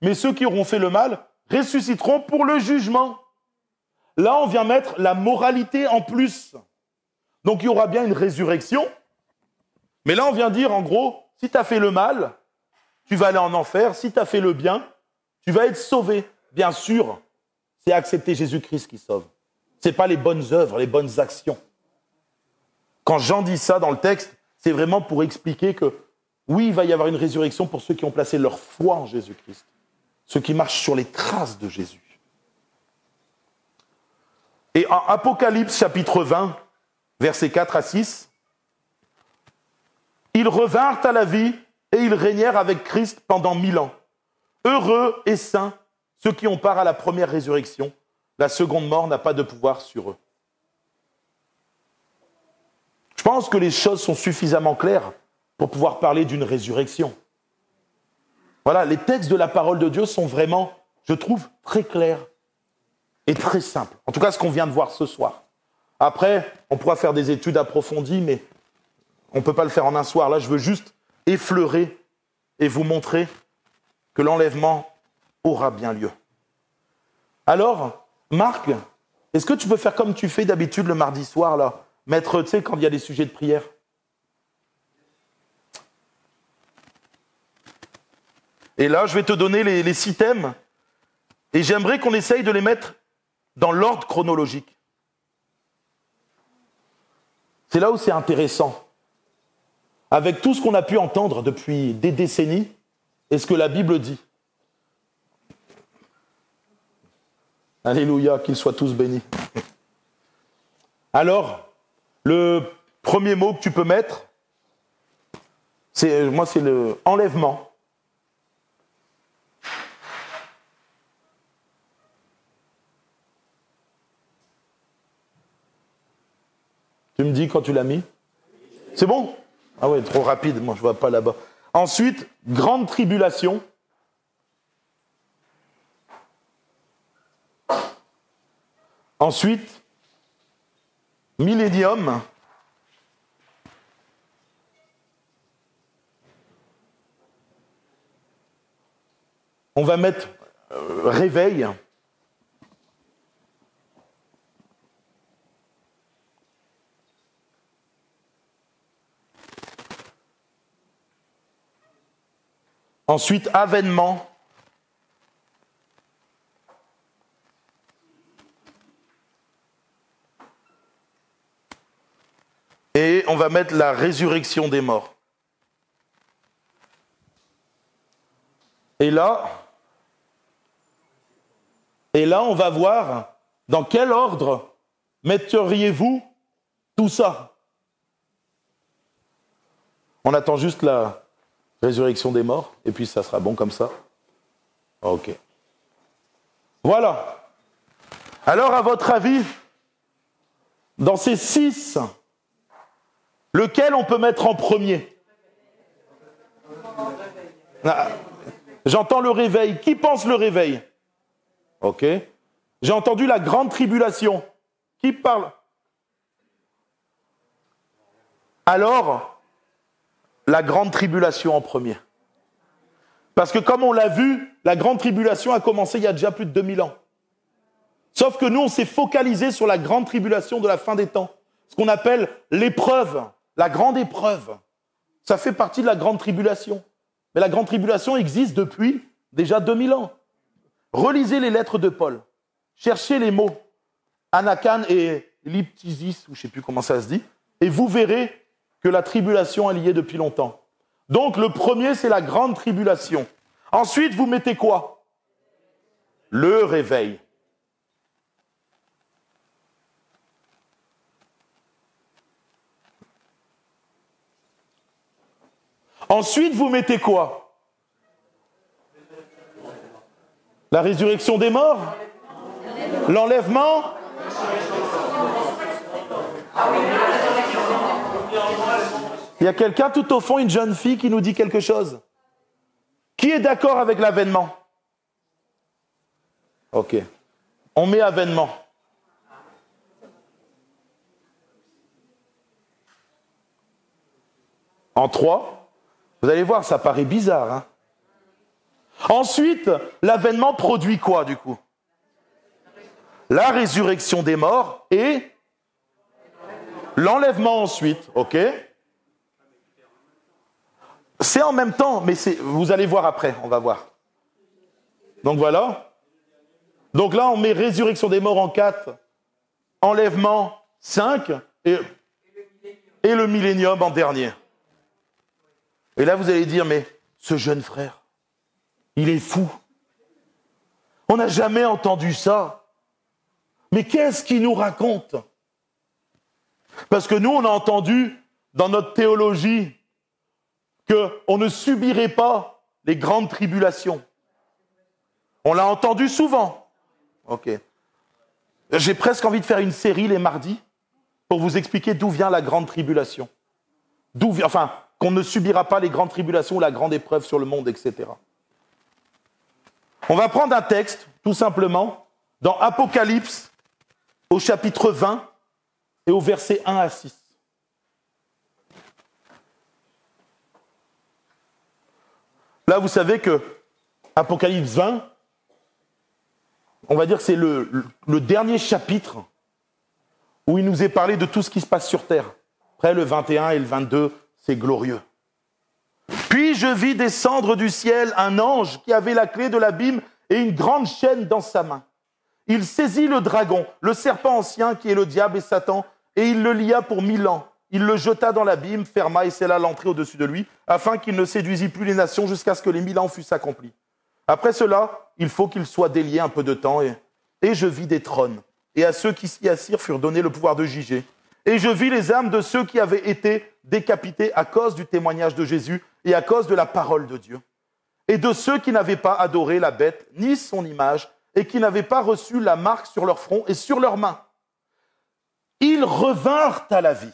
mais ceux qui auront fait le mal ressusciteront pour le jugement. Là, on vient mettre la moralité en plus. Donc, il y aura bien une résurrection. Mais là, on vient dire, en gros, si tu as fait le mal, tu vas aller en enfer. Si tu as fait le bien, tu vas être sauvé. Bien sûr, c'est accepter Jésus-Christ qui sauve. Ce n'est pas les bonnes œuvres, les bonnes actions. Quand Jean dit ça dans le texte, c'est vraiment pour expliquer que, oui, il va y avoir une résurrection pour ceux qui ont placé leur foi en Jésus-Christ. Ceux qui marchent sur les traces de Jésus. Et en Apocalypse chapitre 20, versets 4 à 6, ils revinrent à la vie et ils régnèrent avec Christ pendant 1000 ans. Heureux et saints ceux qui ont part à la première résurrection. La seconde mort n'a pas de pouvoir sur eux. Je pense que les choses sont suffisamment claires pour pouvoir parler d'une résurrection. Voilà, les textes de la parole de Dieu sont vraiment, je trouve, très clairs et très simples. En tout cas, ce qu'on vient de voir ce soir. Après, on pourra faire des études approfondies, mais on ne peut pas le faire en un soir. Là, je veux juste effleurer et vous montrer que l'enlèvement aura bien lieu. Alors, Marc, est-ce que tu peux faire comme tu fais d'habitude le mardi soir, là, mettre, tu sais, quand il y a des sujets de prière? Et là, je vais te donner les 6 thèmes, et j'aimerais qu'on essaye de les mettre dans l'ordre chronologique. C'est là où c'est intéressant. Avec tout ce qu'on a pu entendre depuis des décennies, et ce que la Bible dit. Alléluia, qu'ils soient tous bénis. Alors, le premier mot que tu peux mettre, c'est le enlèvement. Tu me dis quand tu l'as mis? C'est bon? Ah ouais, trop rapide, moi je vois pas là-bas. Ensuite, grande tribulation. Ensuite, millénium. On va mettre réveil. Ensuite, avènement. Et on va mettre la résurrection des morts. Et là, on va voir dans quel ordre metteriez-vous Tout ça. On attend juste la résurrection des morts, et puis ça sera bon comme ça. Ok. Voilà. Alors, à votre avis, dans ces 6, lequel on peut mettre en premier? J'entends le réveil. Qui pense le réveil? Ok. J'ai entendu la grande tribulation. Qui parle? Alors, la grande tribulation en premier. Parce que comme on l'a vu, la grande tribulation a commencé il y a déjà plus de 2000 ans. Sauf que nous, on s'est focalisé sur la grande tribulation de la fin des temps. Ce qu'on appelle l'épreuve, la grande épreuve. Ça fait partie de la grande tribulation. Mais la grande tribulation existe depuis déjà 2000 ans. Relisez les lettres de Paul. Cherchez les mots anakan et liptisis, ou je ne sais plus comment ça se dit, et vous verrez que la tribulation est liée depuis longtemps. Donc le premier, c'est la grande tribulation. Ensuite, vous mettez quoi? Le réveil. Ensuite, vous mettez quoi? La résurrection des morts? L'enlèvement? Il y a quelqu'un tout au fond, une jeune fille qui nous dit quelque chose. Qui est d'accord avec l'avènement? Ok. On met avènement. En 3. Vous allez voir, ça paraît bizarre. Hein? Ensuite, l'avènement produit quoi, du coup? La résurrection des morts et l'enlèvement ensuite. Ok? C'est en même temps, mais vous allez voir après, on va voir. Donc voilà. Donc là, on met résurrection des morts en 4, enlèvement 5 et le millénium en dernier. Et là, vous allez dire, mais ce jeune frère, il est fou. On n'a jamais entendu ça. Mais qu'est-ce qu'il nous raconte? Parce que nous, on a entendu dans notre théologie qu'on ne subirait pas les grandes tribulations. On l'a entendu souvent. Ok. J'ai presque envie de faire une série les mardis pour vous expliquer d'où vient la grande tribulation. Qu'on ne subira pas les grandes tribulations ou la grande épreuve sur le monde, etc. On va prendre un texte, tout simplement, dans Apocalypse, au chapitre 20 et au verset 1 à 6. Là, vous savez que Apocalypse 20, on va dire que c'est le dernier chapitre où il nous est parlé de tout ce qui se passe sur terre. Après, le 21 et le 22, c'est glorieux. Puis je vis descendre du ciel un ange qui avait la clé de l'abîme et une grande chaîne dans sa main. Il saisit le dragon, le serpent ancien qui est le diable et Satan, et il le lia pour 1000 ans. Il le jeta dans l'abîme, ferma et scella l'entrée au-dessus de lui, afin qu'il ne séduisît plus les nations jusqu'à ce que les 1000 ans fussent accomplis. Après cela, il faut qu'il soit délié un peu de temps, et je vis des trônes, et à ceux qui s'y assirent furent donnés le pouvoir de juger. Et je vis les âmes de ceux qui avaient été décapités à cause du témoignage de Jésus et à cause de la parole de Dieu. Et de ceux qui n'avaient pas adoré la bête, ni son image, et qui n'avaient pas reçu la marque sur leur front et sur leurs mains. Ils revinrent à la vie.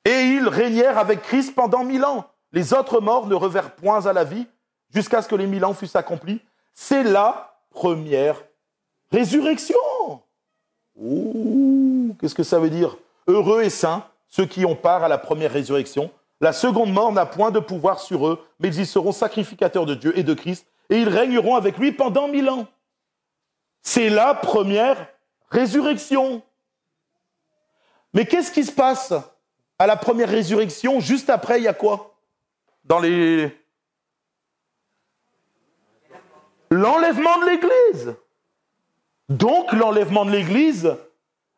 Et ils régnèrent avec Christ pendant 1000 ans. Les autres morts ne revinrent point à la vie jusqu'à ce que les 1000 ans fussent accomplis. C'est la première résurrection. Ouh, qu'est-ce que ça veut dire? Heureux et saints, ceux qui ont part à la première résurrection. La seconde mort n'a point de pouvoir sur eux, mais ils seront sacrificateurs de Dieu et de Christ, et ils régneront avec lui pendant 1000 ans. C'est la première résurrection. Mais qu'est-ce qui se passe à la première résurrection? Juste après, il y a quoi? L'enlèvement de l'Église. Donc, l'enlèvement de l'Église,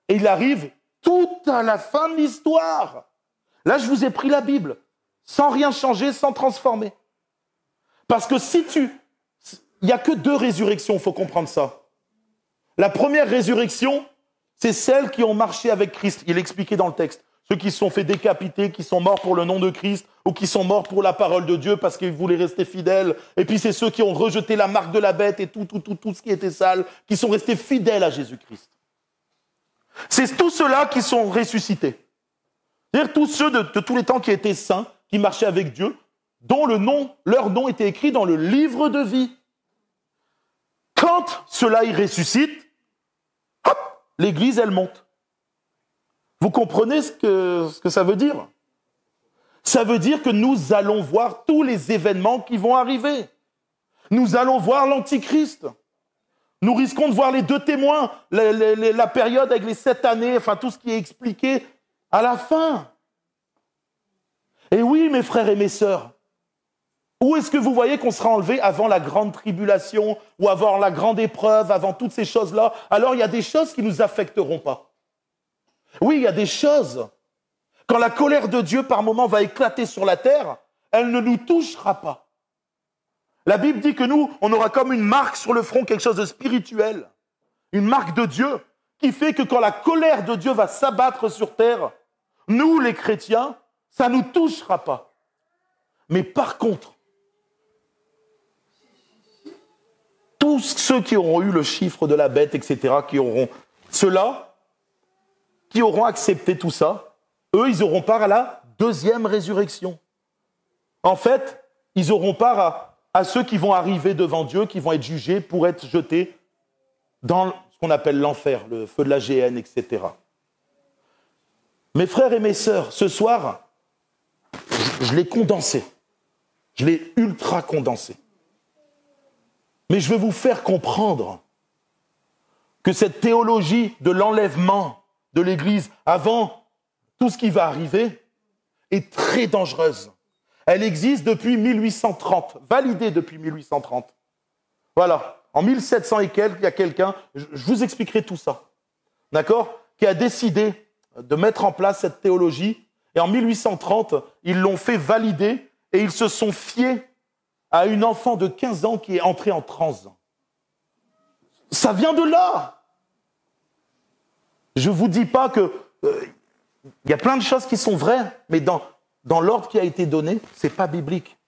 il arrive tout à la fin de l'histoire. Là, je vous ai pris la Bible, sans rien changer, sans transformer. Parce que il n'y a que 2 résurrections, il faut comprendre ça. La première résurrection, c'est celles qui ont marché avec Christ. Il est expliqué dans le texte. Ceux qui se sont fait décapiter, qui sont morts pour le nom de Christ, ou qui sont morts pour la parole de Dieu parce qu'ils voulaient rester fidèles. Et puis c'est ceux qui ont rejeté la marque de la bête et tout ce qui était sale, qui sont restés fidèles à Jésus-Christ. C'est tous ceux-là qui sont ressuscités. C'est-à-dire tous ceux de tous les temps qui étaient saints, qui marchaient avec Dieu, dont leur nom était écrit dans le livre de vie. Quand ceux-là y ressuscitent, hop, l'Église, elle monte. Vous comprenez ce que ça veut dire? Ça veut dire que nous allons voir tous les événements qui vont arriver. Nous allons voir l'Antichrist. Nous risquons de voir les 2 témoins, la période avec les 7 années, enfin tout ce qui est expliqué à la fin. Et oui, mes frères et mes sœurs, où est-ce que vous voyez qu'on sera enlevé avant la grande tribulation ou avant la grande épreuve, avant toutes ces choses-là? Alors il y a des choses qui ne nous affecteront pas. Oui, il y a des choses. Quand la colère de Dieu par moment va éclater sur la terre, elle ne nous touchera pas. La Bible dit que nous, on aura comme une marque sur le front, quelque chose de spirituel, une marque de Dieu, qui fait que quand la colère de Dieu va s'abattre sur terre, nous, les chrétiens, ça ne nous touchera pas. Mais par contre, tous ceux qui auront eu le chiffre de la bête, etc., ceux-là, qui auront accepté tout ça, eux, ils auront part à la 2e résurrection. En fait, ils auront part à ceux qui vont arriver devant Dieu, qui vont être jugés pour être jetés dans ce qu'on appelle l'enfer, le feu de la géhenne, etc. Mes frères et mes sœurs, ce soir, je l'ai condensé. Je l'ai ultra condensé. Mais je veux vous faire comprendre que cette théologie de l'enlèvement de l'Église avant tout ce qui va arriver est très dangereuse. Elle existe depuis 1830, validée depuis 1830. Voilà, en 1700 et quelques, il y a quelqu'un, je vous expliquerai tout ça, d'accord, qui a décidé de mettre en place cette théologie. Et en 1830, ils l'ont fait valider et ils se sont fiés à une enfant de 15 ans qui est entrée en transe. Ça vient de là. Je ne vous dis pas que y a plein de choses qui sont vraies, mais dans l'ordre qui a été donné, ce n'est pas biblique.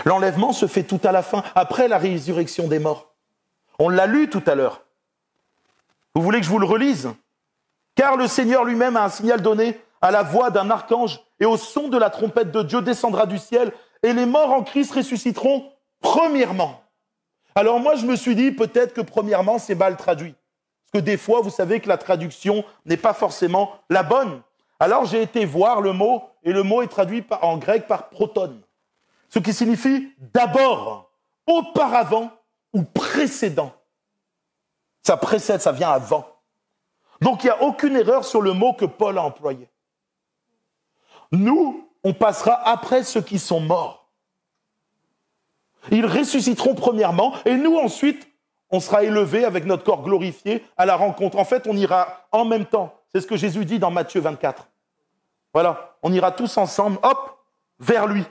L'enlèvement se fait tout à la fin, après la résurrection des morts. On l'a lu tout à l'heure. Vous voulez que je vous le relise? Car le Seigneur lui-même a un signal donné à la voix d'un archange et au son de la trompette de Dieu descendra du ciel et les morts en Christ ressusciteront premièrement. Alors moi, je me suis dit peut-être que premièrement, c'est mal traduit. Parce que des fois, vous savez que la traduction n'est pas forcément la bonne. Alors j'ai été voir le mot, et le mot est traduit en grec par proton. Ce qui signifie d'abord, auparavant ou précédent. Ça précède, ça vient avant. Donc il n'y a aucune erreur sur le mot que Paul a employé. Nous, on passera après ceux qui sont morts. Ils ressusciteront premièrement, et nous ensuite, on sera élevés avec notre corps glorifié à la rencontre. En fait, on ira en même temps. C'est ce que Jésus dit dans Matthieu 24. Voilà, on ira tous ensemble, hop, vers lui.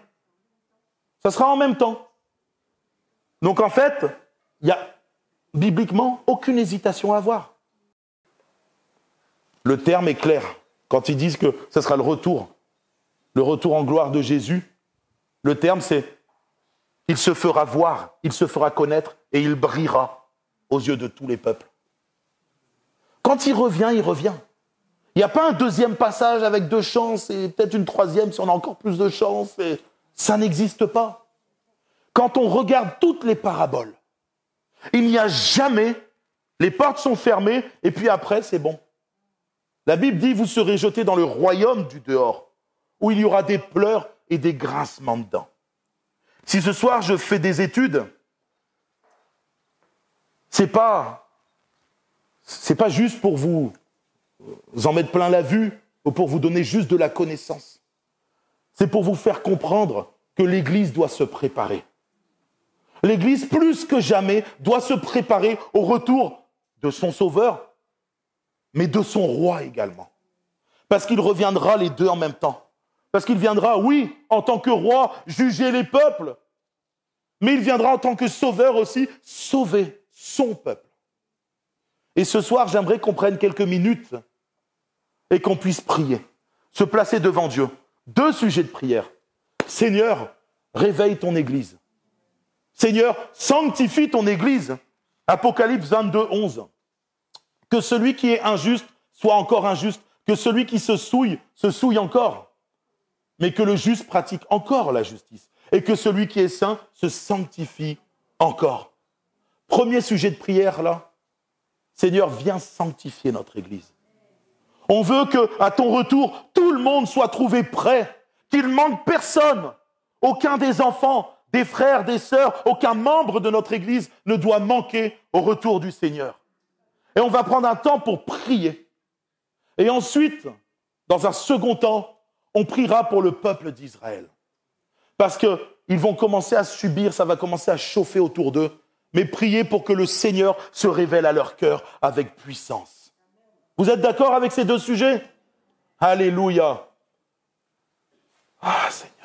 Ça sera en même temps. Donc en fait, il n'y a bibliquement aucune hésitation à avoir. Le terme est clair. Quand ils disent que ce sera le retour en gloire de Jésus, le terme c'est « il se fera voir, il se fera connaître et il brillera aux yeux de tous les peuples ». Quand il revient, il revient. Il n'y a pas un deuxième passage avec 2 chances et peut-être une 3e si on a encore plus de chances. Ça n'existe pas. Quand on regarde toutes les paraboles, il n'y a jamais, les portes sont fermées et puis après c'est bon. La Bible dit, vous serez jetés dans le royaume du dehors, où il y aura des pleurs et des grincements de dents. Si ce soir je fais des études, c'est pas juste pour vous en mettre plein la vue ou pour vous donner juste de la connaissance. C'est pour vous faire comprendre que l'Église doit se préparer. L'Église, plus que jamais, doit se préparer au retour de son Sauveur, mais de son Roi également. Parce qu'il reviendra les deux en même temps. Parce qu'il viendra, oui, en tant que Roi, juger les peuples, mais il viendra en tant que Sauveur aussi, sauver son peuple. Et ce soir, j'aimerais qu'on prenne quelques minutes et qu'on puisse prier, se placer devant Dieu. 2 sujets de prière. Seigneur, réveille ton Église. Seigneur, sanctifie ton Église. Apocalypse 22, 11. Que celui qui est injuste soit encore injuste, que celui qui se souille encore, mais que le juste pratique encore la justice, et que celui qui est saint se sanctifie encore. Premier sujet de prière là, Seigneur, viens sanctifier notre Église. On veut qu'à ton retour, tout le monde soit trouvé prêt, qu'il ne manque personne, aucun des enfants, des frères, des sœurs, aucun membre de notre Église ne doit manquer au retour du Seigneur. Et on va prendre un temps pour prier. Et ensuite, dans un second temps, on priera pour le peuple d'Israël. Parce qu'ils vont commencer à subir, ça va commencer à chauffer autour d'eux. Mais priez pour que le Seigneur se révèle à leur cœur avec puissance. Vous êtes d'accord avec ces 2 sujets? Alléluia. Ah, Seigneur.